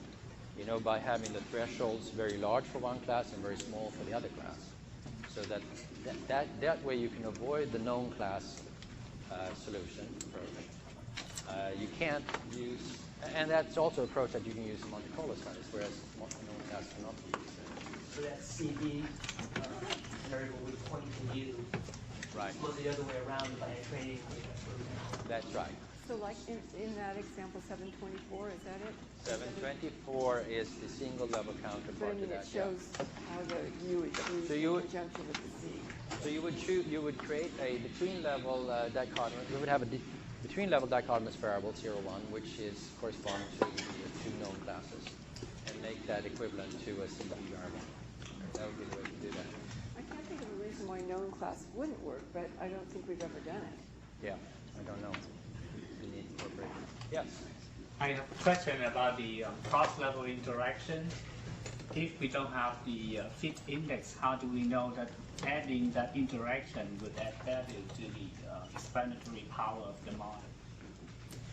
By having the thresholds very large for one class and very small for the other class. So that way you can avoid the known class solution approach. You can't use, and that's also an approach that you can use in Monte Carlo studies, whereas known class cannot be used. So that CD variable would point to U. Right. Or the other way around by a training data, for example. That's right. So like in that example 724, is that it? 724 is the single level But counterpart I mean, to it that. shows how the U is used So in conjunction with the C. So you would create a between level dichotomous. We would have a between level dichotomous variable 0, 1, which is correspond to the 2 known classes, and make that equivalent to a single variable. That would be the way to do that. I can't think of a reason why known class wouldn't work, but I don't think we've ever done it. Yeah, I don't know. We need incorporation. Yes. I have a question about the cross-level interaction. If we don't have the fit index, how do we know that adding that interaction would add value to the explanatory power of the model?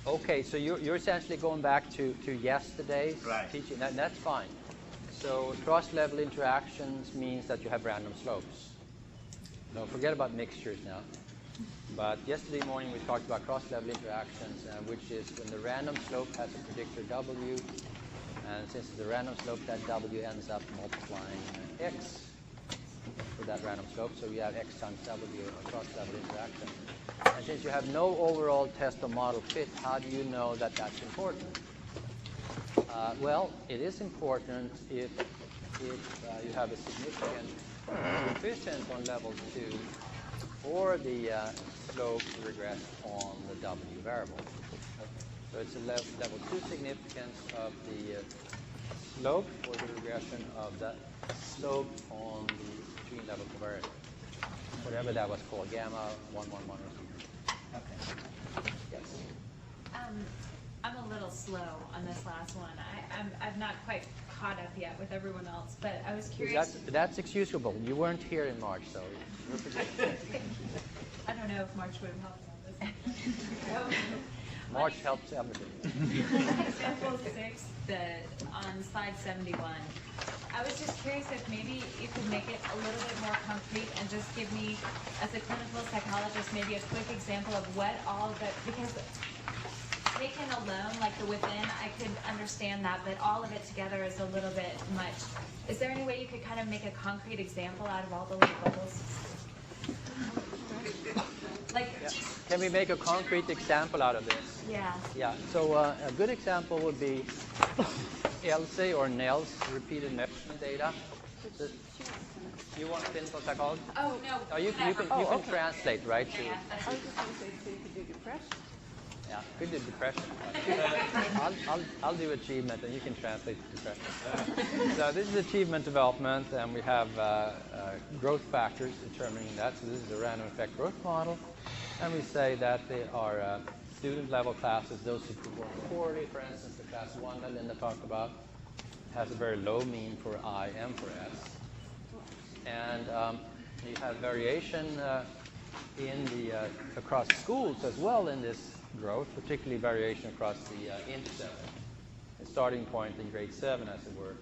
Okay, so you're essentially going back to yesterday's Right. teaching. That's fine. So cross-level interactions means that you have random slopes. Don't forget about mixtures now. But yesterday morning we talked about cross-level interactions, which is when the random slope has a predictor W, and since it's a random slope, that W ends up multiplying X for that random slope, so you have X times W, a cross-level interaction. And since you have no overall test of model fit, how do you know that that's important? Well, it is important if you have a significant coefficient on level 2 for the slope regress on the W variable. So it's a level 2 significance of the slope for the regression of the slope on the between level covariance. Whatever that was called, gamma 111 or something. Okay. Yes. I'm a little slow on this last one. I'm not quite caught up yet with everyone else, but I was curious. That's excusable. You weren't here in March, so you're forgiven. I don't know if March would have helped on this. March helps everything. Example 6, on slide 71. I was just curious if maybe you could make it a little bit more concrete and just give me, as a clinical psychologist, maybe a quick example of what all of it, because taken alone, like the within, I could understand that, but all of it together is a little bit much. Is there any way you could kind of make a concrete example out of all the little bubbles? Like, Can we make a concrete example out of this? yeah. Yeah, so a good example would be ELSE or NELS, repeated measurement data. So you want clinical psychology? Oh, no. Oh, you can okay. translate, right? To, Yeah, that's I was just going to say, so you could do depression. yeah, could do depression. I'll do achievement, and you can translate to depression. So this is achievement development, and we have growth factors determining that. So this is a random effect growth model, and we say that they are student-level classes. Those who perform poorly, for instance, the class 1 that Linda talked about, has a very low mean for I and for S. And you have variation in the across schools as well in this growth, particularly variation across the intercept, the starting point in grade 7, as it were.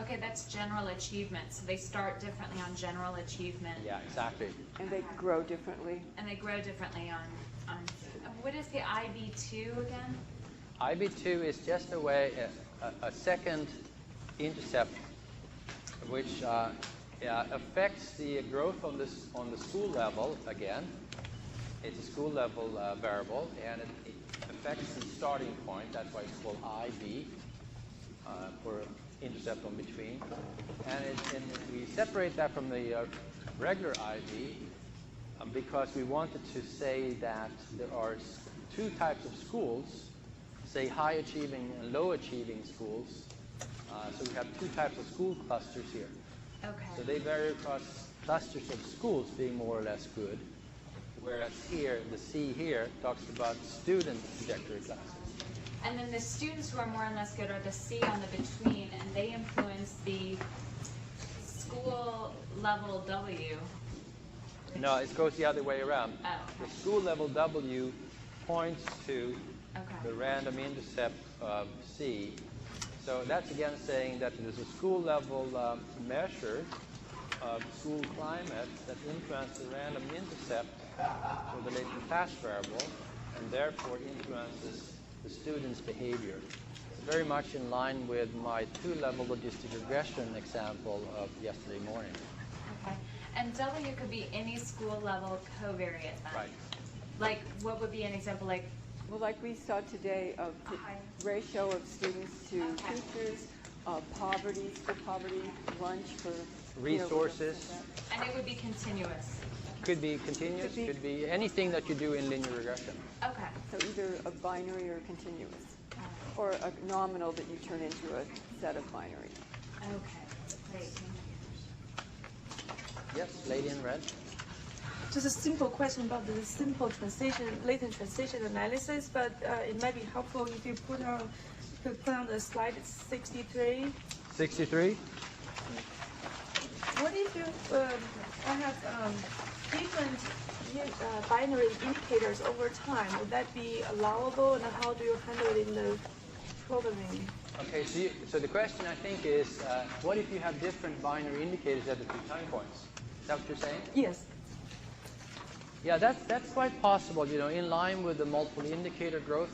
Okay, that's general achievement. So they start differently on general achievement. Yeah, exactly. And they grow differently. And they grow differently on what is the IB2 again? IB2 is just a way, a second intercept, which affects the growth on the school level again. It's a school level variable, and it affects the starting point. That's why it's called IB for intercept on between. And we separate that from the regular IB because we wanted to say that there are two types of schools, say high achieving and low achieving schools. So we have two types of school clusters here. Okay. So they vary across clusters of schools being more or less good, whereas here, the C here talks about student trajectory classes. And then the students who are more and less good are the C on the between, and they influence the school level W. No, it goes the other way around. Oh, The okay. school level W points to the Okay. random intercept of C. So that's again saying that there's a school level measure of school climate that influences the random intercept for the latent class variable, and therefore influences the student's behavior. It's very much in line with my two-level logistic regression example of yesterday morning. Okay. And W could be any school level covariate then. Right. Like, what would be an example? Like, Well, like we saw today, of the ratio of students to teachers, poverty, school poverty, lunch for Resources. like and it would be continuous. Could be continuous, could be anything that you do in linear regression. Okay. that. So either a binary or continuous, or a nominal that you turn into a set of binary. Okay. Great. Thank you. Yes, lady in red. Just a simple question about the simple transition, latent transition analysis, but it might be helpful if you put on the slide 63. 63. What if you I have different binary indicators over time? Would that be allowable, and how do you handle it in the programming? Okay, so the question I think is, what if you have different binary indicators at the two time points? Is that what you're saying? Yes. Yeah, that's quite possible, in line with the multiple indicator growth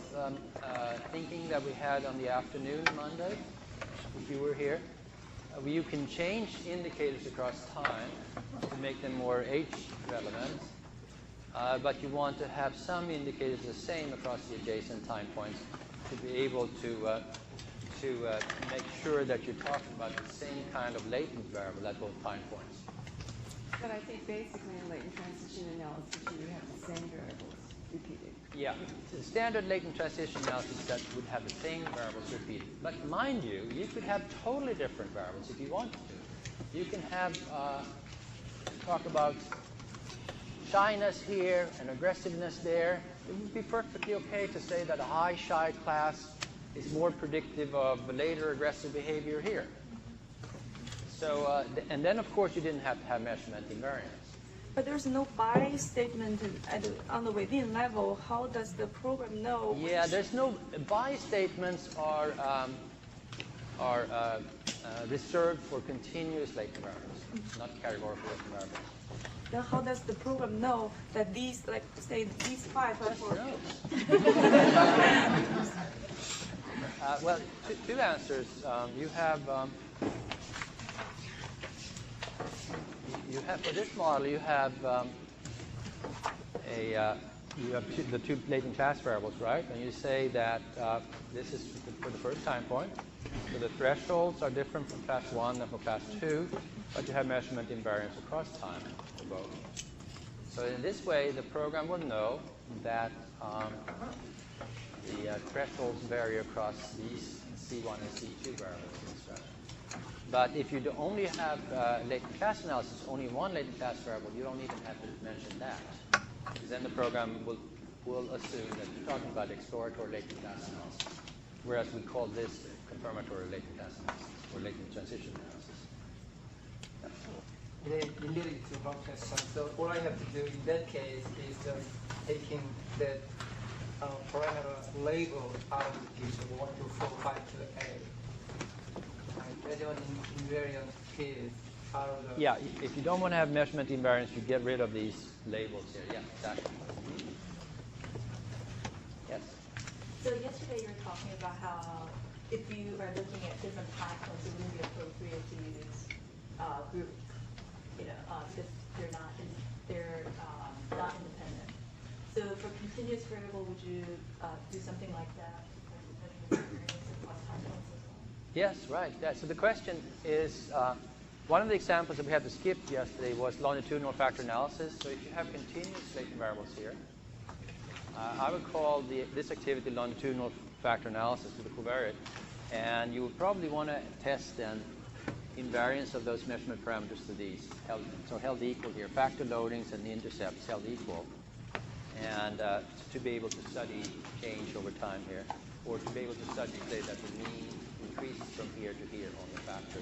thinking that we had on the afternoon Monday, if you were here. You can change indicators across time to make them more H relevant, but you want to have some indicators the same across the adjacent time points to be able to make sure that you're talking about the same kind of latent variable at both time points. But I think basically in latent transition analysis, you would have the same variables repeated. Yeah, the standard latent transition analysis that would have the same variables repeated. But mind you, you could have totally different variables if you wanted to. You can have, talk about shyness here and aggressiveness there. It would be perfectly okay to say that a high shy class is more predictive of later aggressive behavior here. So, and then of course you didn't have to have measurement invariance. But there's no by statement on the within level. How does the program know? Yeah, there's no by statements are reserved for continuous latent variables, not categorical latent variables. Then how does the program know that these, like say, these 5 are for? Well, two answers. You have for this model you have the two latent class variables, right? And you say that this is for the first time point, So the thresholds are different from class 1 than from class 2, but you have measurement invariance across time for both. So in this way, the program will know that the thresholds vary across these C1 and C2 variables in instruction. But if you only have latent class analysis, only one latent class variable, you don't even have to mention that. Because then the program will assume that you're talking about exploratory latent class analysis, whereas we call this confirmatory latent class analysis or latent transition analysis. Related to one question, so all I have to do in that case is just taking that parameter label out of the picture, 1, 2, 4, 5 to A. And measurement invariance is out of the... Yeah, if you don't want to have measurement invariance, you get rid of these labels here. Yeah, exactly. Yes? So yesterday you were talking about how if you are looking at different platforms, it wouldn't be appropriate to use groups, because they're not independent. So for continuous variable, would you do something like that? Yes, right. Yeah. So the question is, one of the examples that we had to skip yesterday was longitudinal factor analysis. So if you have continuous latent variables here, I would call this activity longitudinal factor analysis to the covariate, and you would probably want to test then invariance of those measurement parameters to these, held equal here, factor loadings and the intercepts held equal, and to be able to study change over time here, or to be able to study, say, that the mean increases from here to here on the factor.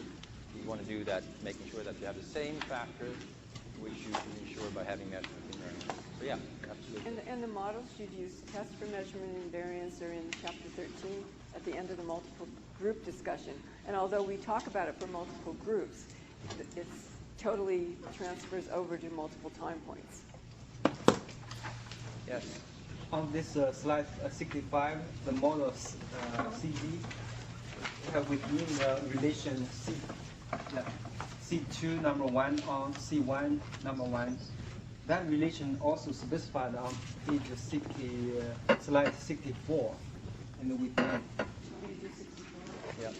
You want to do that, making sure that you have the same factor, which you can ensure by having measurement invariance. So yeah, absolutely. And the models you'd use test for measurement invariance are in chapter 13 at the end of the multiple group discussion. And although we talk about it for multiple groups, it's totally transfers over to multiple time points. Yes. On this slide 65, the model CD, we have within the relation C2 number 1 on C1 number 1. That relation also specified on page 60, slide 64 in the within. Yeah.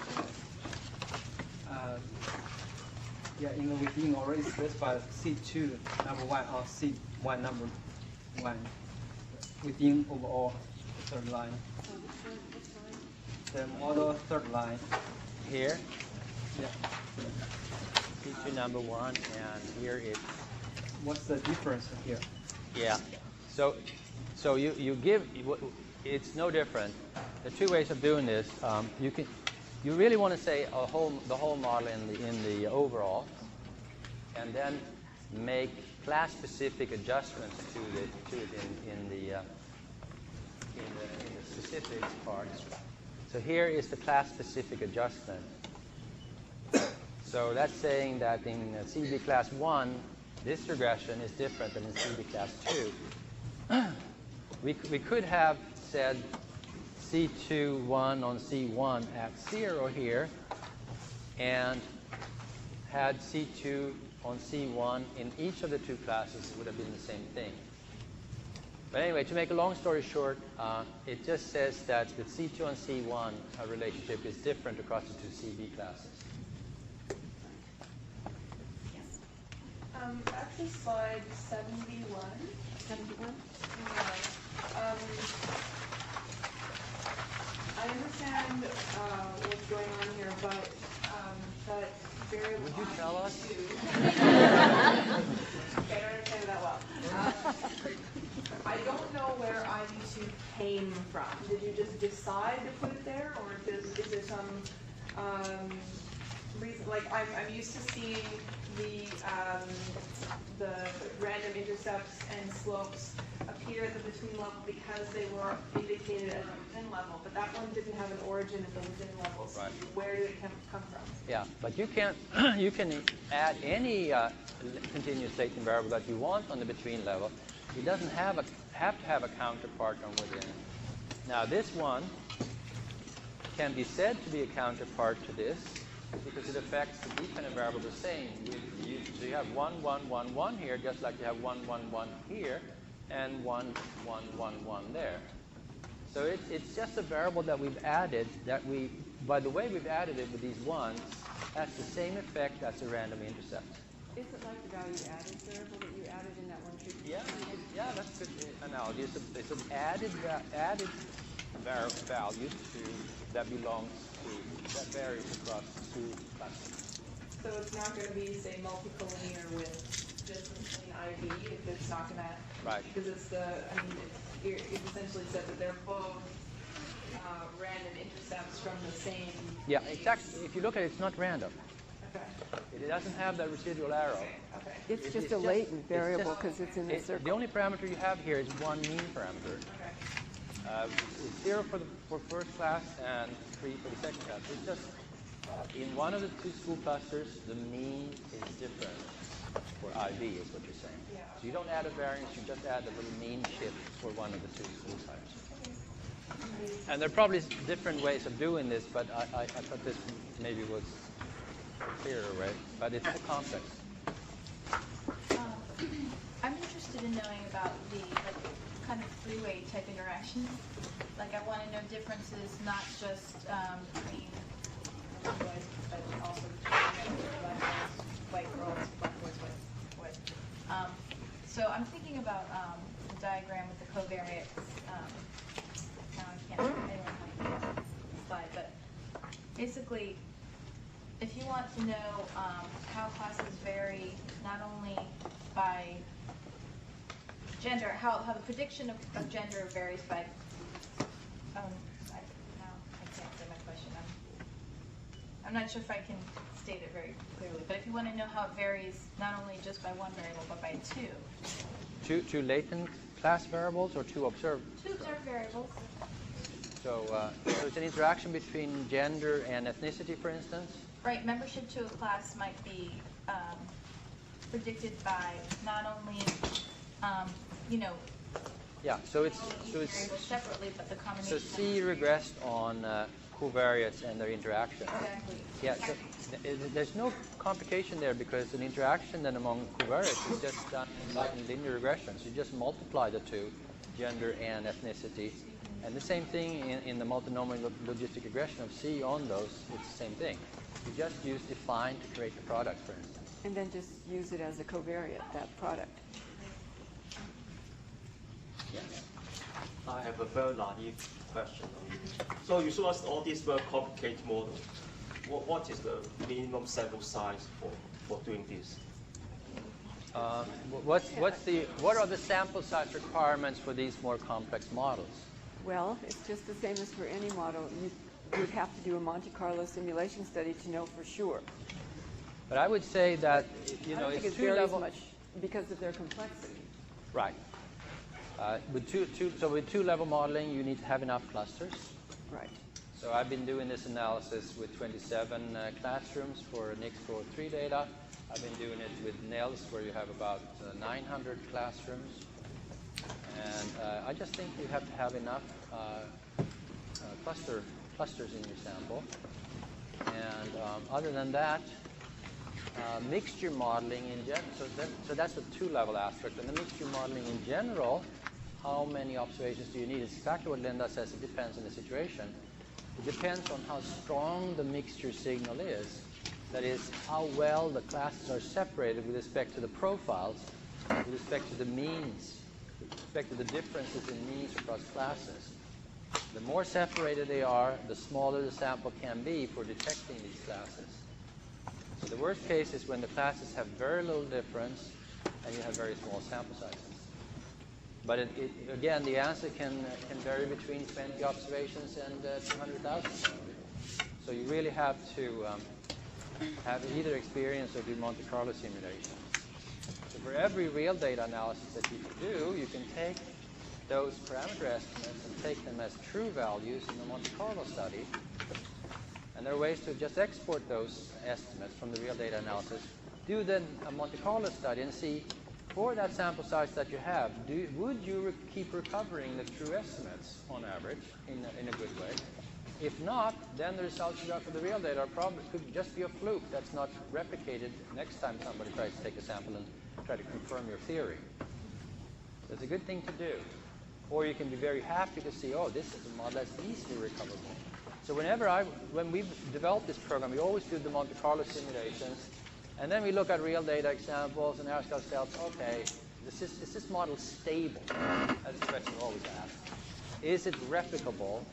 In the within already specified C2 number 1 on C1 number 1 within overall third line. The model third line. Here? Yeah. C2 number 1, and here it's... What's the difference here? Yeah. So you give... It's no different. There are two ways of doing this. You really want to say the whole model in the overall, and then make class-specific adjustments to it in the specifics parts. So here is the class-specific adjustment. So that's saying that in CB class 1, this regression is different than in CB class 2. We could have said C2 1 on C1 at 0 here, and had C2 on C1 in each of the two classes, it would have been the same thing. But anyway, to make a long story short, it just says that the C2 and C1 relationship is different across the two CB classes. Actually, slide 71. 71? Yeah. I understand what's going on here, but that variable. Would you tell us? Okay, I don't understand that well. I don't know where IV2 came from. Did you just decide to put it there, or is there some reason? Like I'm used to seeing the random intercepts and slopes appear at the between level because they were indicated as a within level, but that one didn't have an origin at the within levels. Right. Where did it come from? Yeah, but you can add any continuous latent variable that you want on the between level. It doesn't have to have a counterpart on within. Now this one can be said to be a counterpart to this because it affects the dependent variable the same. So you have 1, 1, 1, 1 here, just like you have 1, 1, 1 here, and 1, 1, 1, 1 there. So it's just a variable that we've added that by the way we've added it with these ones, has the same effect as a random intercept. Is it like the value added variable that you added in that one treatment? Yeah, that's a good analogy. It's an added value that belongs to, that varies across two classes. So it's not going to be, say, multicollinear with just a clean ID if it's not going to, Right. because it's the, I mean, it essentially said that they're both random intercepts from the same. Yeah, exactly. If you look at it, it's not random. Okay. It doesn't have that residual arrow. Okay. It's just a latent variable because it's in the circle. The only parameter you have here is one mean parameter. Okay. It's 0 for first class and 3 for the second class. It's just in one of the two school clusters, the mean is different for IB, is what you're saying. Yeah. So you don't add a variance, you just add a little mean shift for one of the two school types. And there are probably different ways of doing this, but I thought this maybe was clearer, right? But it's complex. I'm interested in knowing about the kind of three-way type interactions. Like I want to know differences not just between boys, but also between black boys, white girls, black boys, white boys. So I'm thinking about the diagram with the covariates. Now I can't remember how to slide, but basically, if you want to know how classes vary not only by gender, how the prediction of gender varies by, I can't say my question. I'm not sure if I can state it very clearly, but if you want to know how it varies not only just by one variable, but by two. Two latent class variables or two observed? Two observed variables. So it's an interaction between gender and ethnicity, for instance? Right, membership to a class might be predicted by not only, Yeah, so it's variables separately, but the combination. so C regressed on covariates and their interaction. Exactly. Yeah, so there's no complication there because an interaction then among covariates is just done like in linear regression. So you just multiply the two, gender and ethnicity. And the same thing in the multinomial logistic regression of C on those, it's the same thing. You just use define to create the product, for instance. And then just use it as a covariate, that product. Yes. I have a very naive question. So you show us all these very complicated models. What is the minimum sample size for doing this? What are the sample size requirements for these more complex models? Well, it's just the same as for any model. You would have to do a Monte Carlo simulation study to know for sure. But I would say that, I don't think it's it varies two-level. much because of their complexity. Right. With two-level modeling, you need to have enough clusters. Right. So I've been doing this analysis with 27 classrooms for NIX43 data. I've been doing it with NELS, where you have about 900 classrooms. And I just think you have to have enough clusters in your sample. And other than that, mixture modeling in general, so that's a two-level aspect. And the mixture modeling in general, how many observations do you need? It's exactly what Linda says. It depends on the situation. It depends on how strong the mixture signal is. That is, how well the classes are separated with respect to the profiles, with respect to the means, with respect to the differences in means across classes. The more separated they are, the smaller the sample can be for detecting these classes. So the worst case is when the classes have very little difference and you have very small sample sizes. But again, the answer can vary between 20 observations and 200,000. So you really have to have either experience or do Monte Carlo simulations. So for every real data analysis that you can do, you can take those parameter estimates and take them as true values in the Monte Carlo study. And there are ways to just export those estimates from the real data analysis, do then a Monte Carlo study and see, for that sample size that you have, would you keep recovering the true estimates on average in a good way? If not, then the results you got for the real data could just be a fluke that's not replicated next time somebody tries to take a sample and try to confirm your theory. So it's a good thing to do. or you can be very happy to see, oh, this is a model that's easily recoverable. So when we've developed this program, we always do the Monte Carlo simulations, and then we look at real data examples and ask ourselves, okay, is this model stable? That's the question we always ask. Is it replicable,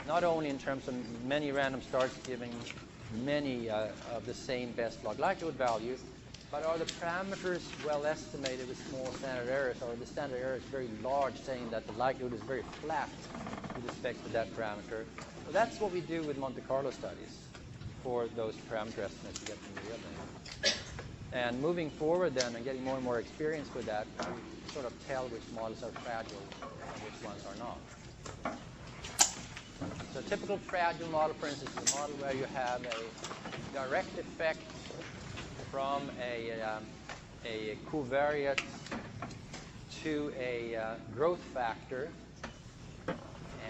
not only in terms of many random starts giving many of the same best log likelihood value, but are the parameters well estimated with small standard errors, or the standard error is very large, saying that the likelihood is very flat with respect to that parameter? So that's what we do with Monte Carlo studies for those parameter estimates we get from the real data. And moving forward then and getting more and more experience with that, we sort of tell which models are fragile and which ones are not. So a typical fragile model, for instance, is a model where you have a direct effect from a covariate to a growth factor,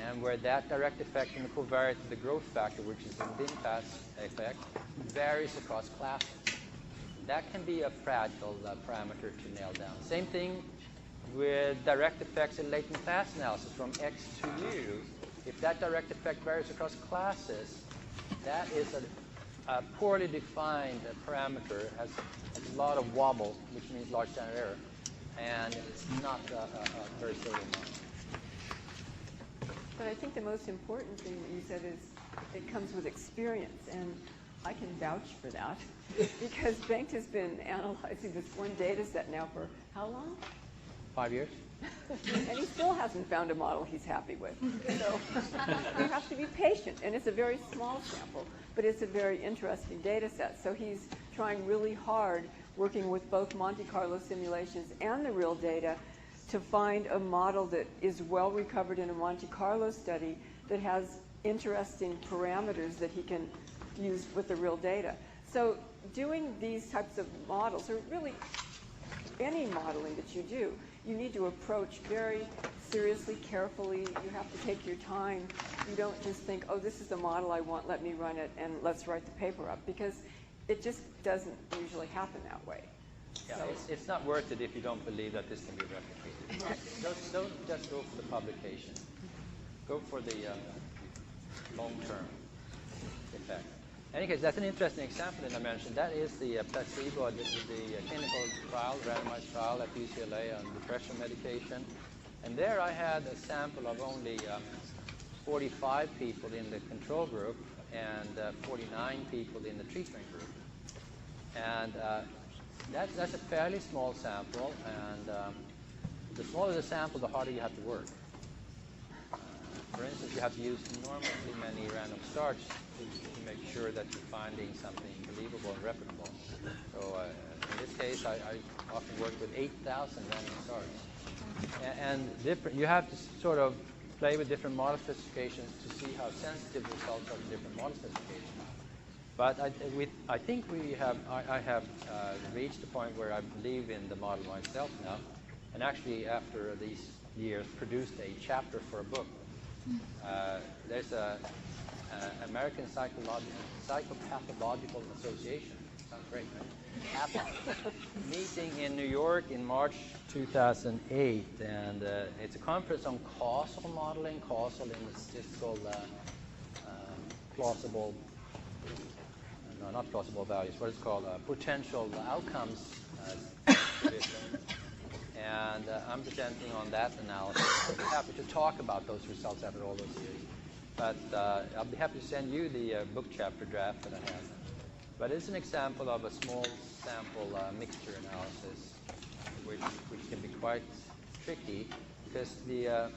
and where that direct effect from the covariate to the growth factor, which is the Mplus effect, varies across classes. That can be a fragile parameter to nail down. Same thing with direct effects in latent class analysis from X to U. If that direct effect varies across classes, that is a poorly defined parameter, has a lot of wobble, which means large standard error, and it's not a very stable model. But I think the most important thing that you said is it comes with experience, and I can vouch for that because Bengt has been analyzing this one data set now for how long? 5 years. And he still hasn't found a model he's happy with. So you have to be patient. And it's a very small sample, but it's a very interesting data set. So he's trying really hard, working with both Monte Carlo simulations and the real data, to find a model that is well recovered in a Monte Carlo study that has interesting parameters that he can use with the real data. So doing these types of models, or really any modeling that you do, you need to approach very seriously, carefully. You have to take your time. You don't just think, oh, this is the model I want, let me run it, and let's write the paper up, because it just doesn't usually happen that way. Yeah, So it's not worth it if you don't believe that this can be replicated. Don't just go for the publication. Go for the long-term effect. In any case, that's an interesting example that I mentioned. That is the placebo, the clinical trial, randomized trial at UCLA on depression medication. And there I had a sample of only 45 people in the control group and 49 people in the treatment group. And that's a fairly small sample, and the smaller the sample, the harder you have to work. For instance, you have to use enormously many random starts to make sure that you're finding something believable and replicable. So in this case, I often work with 8,000 random starts. And you have to sort of play with different model specifications to see how sensitive the results are to different model specifications. But I think I have reached the point where I believe in the model myself now, and actually after these years produced a chapter for a book. There's an American Psychopathological Association. Sounds great, right? Meeting in New York in March 2008, and it's a conference on causal modeling, causal in the statistical plausible. No, not plausible values. What is called potential outcomes division. And I'm presenting on that analysis. I'm happy to talk about those results after all those years. But I'll be happy to send you the book chapter draft that I have. But it's an example of a small sample mixture analysis, which can be quite tricky because the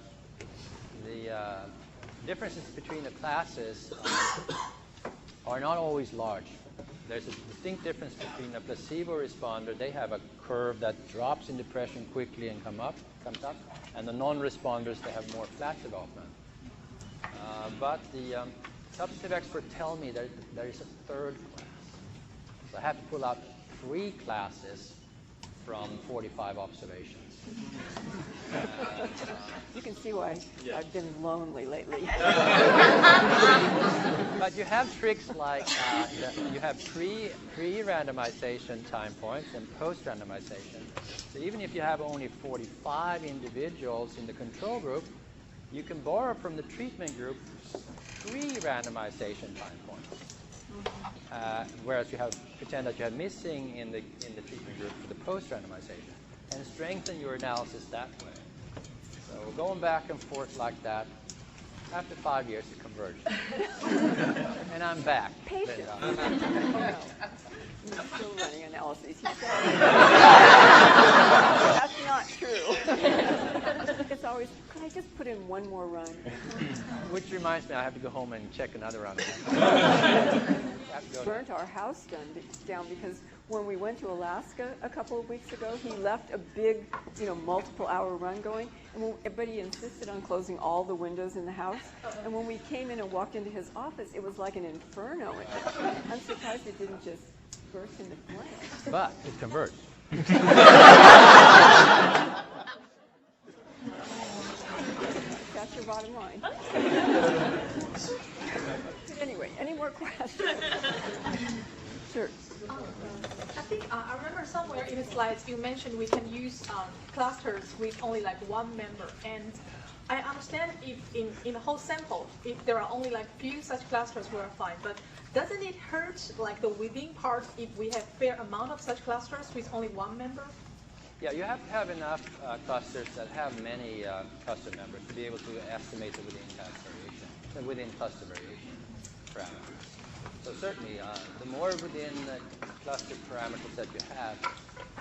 differences between the classes are not always large. There's a distinct difference between a placebo responder. They have a curve that drops in depression quickly and comes up, and the non-responders, they have more flat development. But the substantive expert tell me that there is a third class. So I have to pull out 3 classes from 45 observations. can see why I've been lonely lately. But you have tricks like you have pre-randomization time points and post-randomization. So even if you have only 45 individuals in the control group, you can borrow from the treatment group pre-randomization time points. Whereas you have pretend that you have missing in the treatment group for the post-randomization, and strengthen your analysis that way. So going back and forth like that. After 5 years, it converged. And I'm back. Patient. Linda. Oh, no. I'm still running analyses. He said. That's not true. It's always, could I just put in one more run? Which reminds me, I have to go home and check another round. Burnt our house down because when we went to Alaska a couple of weeks ago, he left a big, multiple-hour run going, but he insisted on closing all the windows in the house. And when we came in and walked into his office, it was like an inferno. I'm surprised it didn't just burst into flames. But it converts. That's your bottom line. Anyway, any more questions? Sure. I think I remember somewhere in the slides you mentioned we can use clusters with only like one member. And I understand if in the whole sample, if there are only like few such clusters, we're fine. But doesn't it hurt like the within part if we have fair amount of such clusters with only one member? Yeah, you have to have enough clusters that have many cluster members to be able to estimate the within cluster variation parameters. So certainly, the more within the cluster parameters that you have,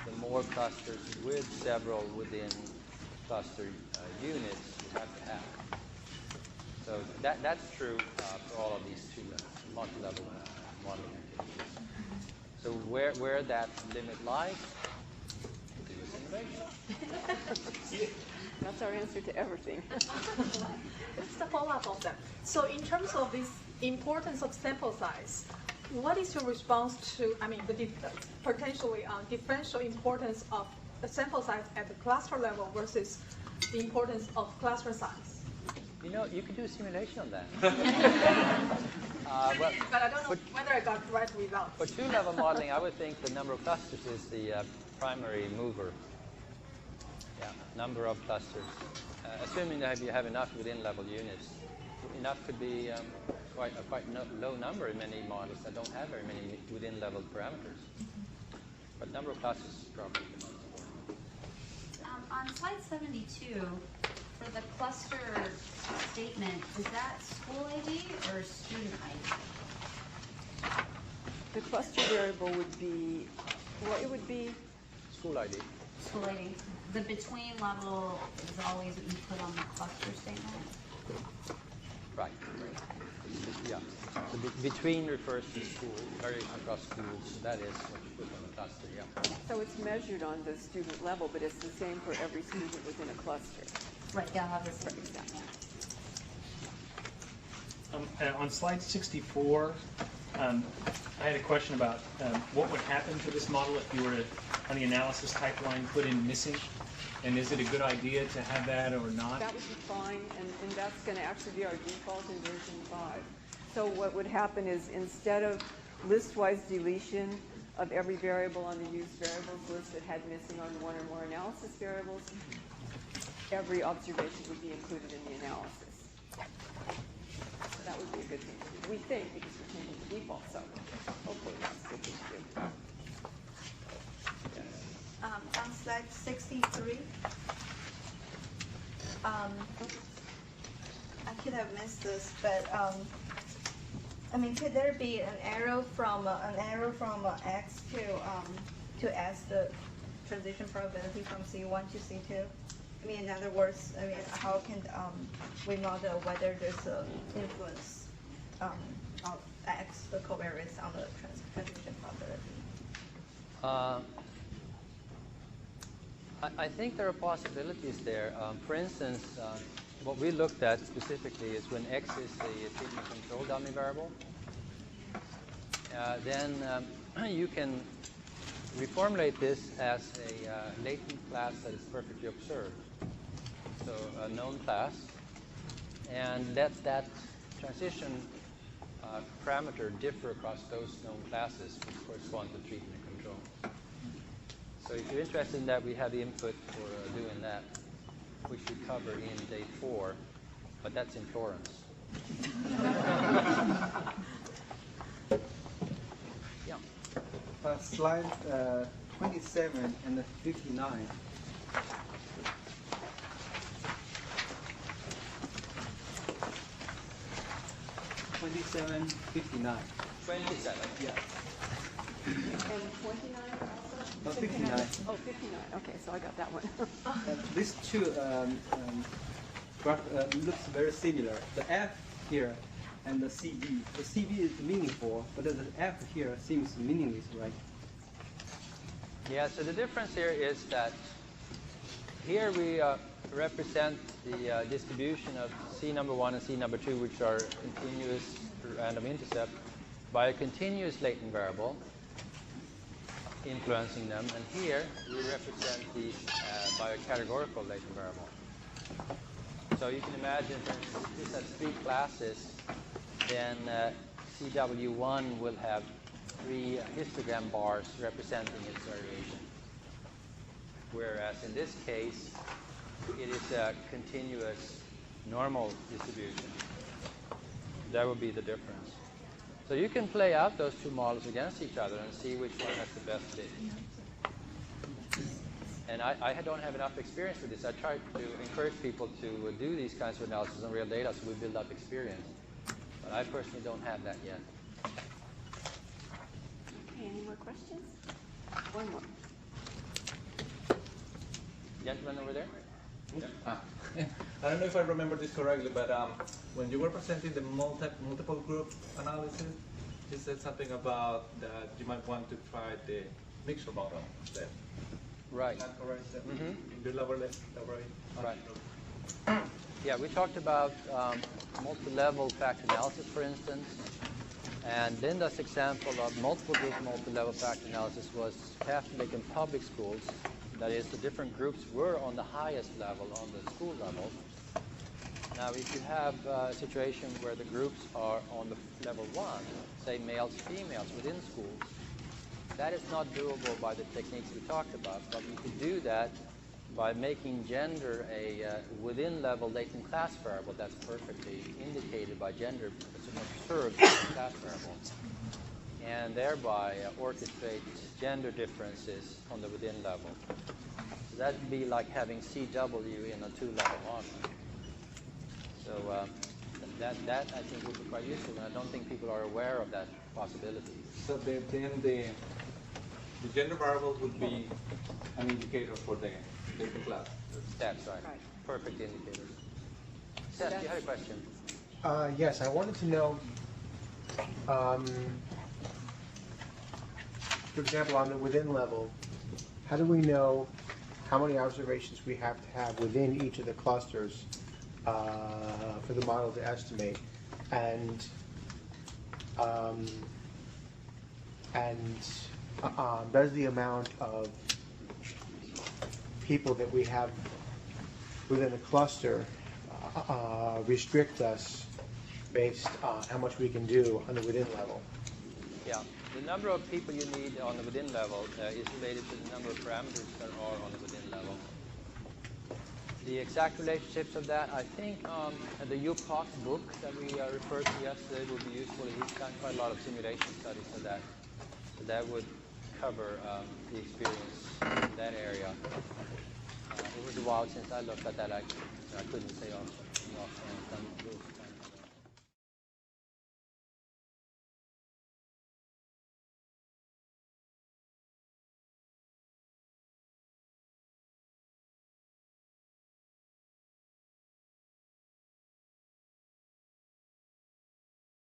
the more clusters with several within cluster units you have to have. So that's true for all of these multi-level modeling activities. So where that limit lies, do a simulation. That's our answer to everything. Just a follow-up on that. So in terms of this importance of sample size, what is your response to, the potentially differential importance of the sample size at the cluster level versus the importance of cluster size? You could do a simulation on that. But I don't know whether I got the right result. For two-level modeling, I would think the number of clusters is the primary mover. Yeah, number of clusters. Assuming that you have enough within-level units, enough could be quite low number in many models that don't have very many within-level parameters. But number of clusters is probably the most important. On slide 72, for the cluster statement, is that school ID or student ID? The cluster variable would be, it would be school ID. School ID. The between level is always what you put on the cluster statement? Right. Yeah. So between refers to school, variation across schools. So that is what you put on the cluster, yeah. So it's measured on the student level, but it's the same for every student within a cluster. Right, they'll have the same. Exactly. On slide 64, I had a question about what would happen to this model if you were to, on the analysis pipeline, put in missing? And is it a good idea to have that or not? That would be fine, and that's going to actually be our default in version 5. So what would happen is instead of list-wise deletion of every variable on the used variables list that had missing on one or more analysis variables, every observation would be included in the analysis. So that would be a good thing to do. We think, because we're changing the default, so hopefully that's a good thing to do. On slide 63, I could have missed this, but could there be an arrow from X to S, the transition probability from C1 to C2? In other words, how can we model whether there's an influence of X, the covariance, on the transition probability? I think there are possibilities there. For instance, what we looked at specifically is when X is the treatment control dummy variable, then you can reformulate this as a latent class that is perfectly observed. So known class and let that transition parameter differ across those known classes which correspond to treatment and control. So if you're interested in that, we have the input for doing that, which we cover in day 4, but that's in Florence. Yeah. Slide 27 and 59. $27.59. 27. Yeah. And 29 also? No, 59. Oh, 59. Okay, so I got that one. These two graph looks very similar. The F here and the CV. The CV is meaningful, but the F here seems meaningless, right? Yeah, so the difference here is that here we represent the distribution of C number 1 and C number 2, which are continuous random intercept, by a continuous latent variable influencing them. And here we represent these by a categorical latent variable. So you can imagine, for instance, if this has 3 classes, then CW1 will have 3 histogram bars representing its variation. Whereas in this case, it is a continuous normal distribution. That would be the difference. So you can play out those 2 models against each other and see which one has the best fit. And I don't have enough experience with this. I try to encourage people to do these kinds of analysis on real data so we build up experience. But I personally don't have that yet. Okay, any more questions? One more. Gentleman over there? I don't know if I remember this correctly, but when you were presenting the multiple group analysis, you said something about that you might want to try the mixture model instead. Right. Is that correct? Mm-hmm. Can you elaborate? Right. Yeah, we talked about multi-level factor analysis, for instance. And Linda's example of multiple group multi-level factor analysis was Catholic and public schools. That is, the different groups were on the highest level, on the school level. Now, if you have a situation where the groups are on the level 1, say males, females within schools, that is not doable by the techniques we talked about, but you could do that by making gender a within-level latent class variable that's perfectly indicated by gender as an observed class variable, and thereby orchestrate gender differences on the within level. So that would be like having CW in a 2-level model. So that I think would be quite useful, and I don't think people are aware of that possibility. So then the gender variable would be an indicator for the class. That's right. Perfect indicators. Seth, you had a question? Yes, I wanted to know, for example, on the within level, how do we know how many observations we have to have within each of the clusters for the model to estimate? And does the amount of people that we have within a cluster restrict us based on how much we can do on the within level? Yeah, the number of people you need on the within level is related to the number of parameters that are on the within level. The exact relationships of that, I think the UPOC book that we referred to yesterday would be useful. He's done quite a lot of simulation studies of that. So that would cover the experience in that area. It was a while since I looked at that. I couldn't say offhand.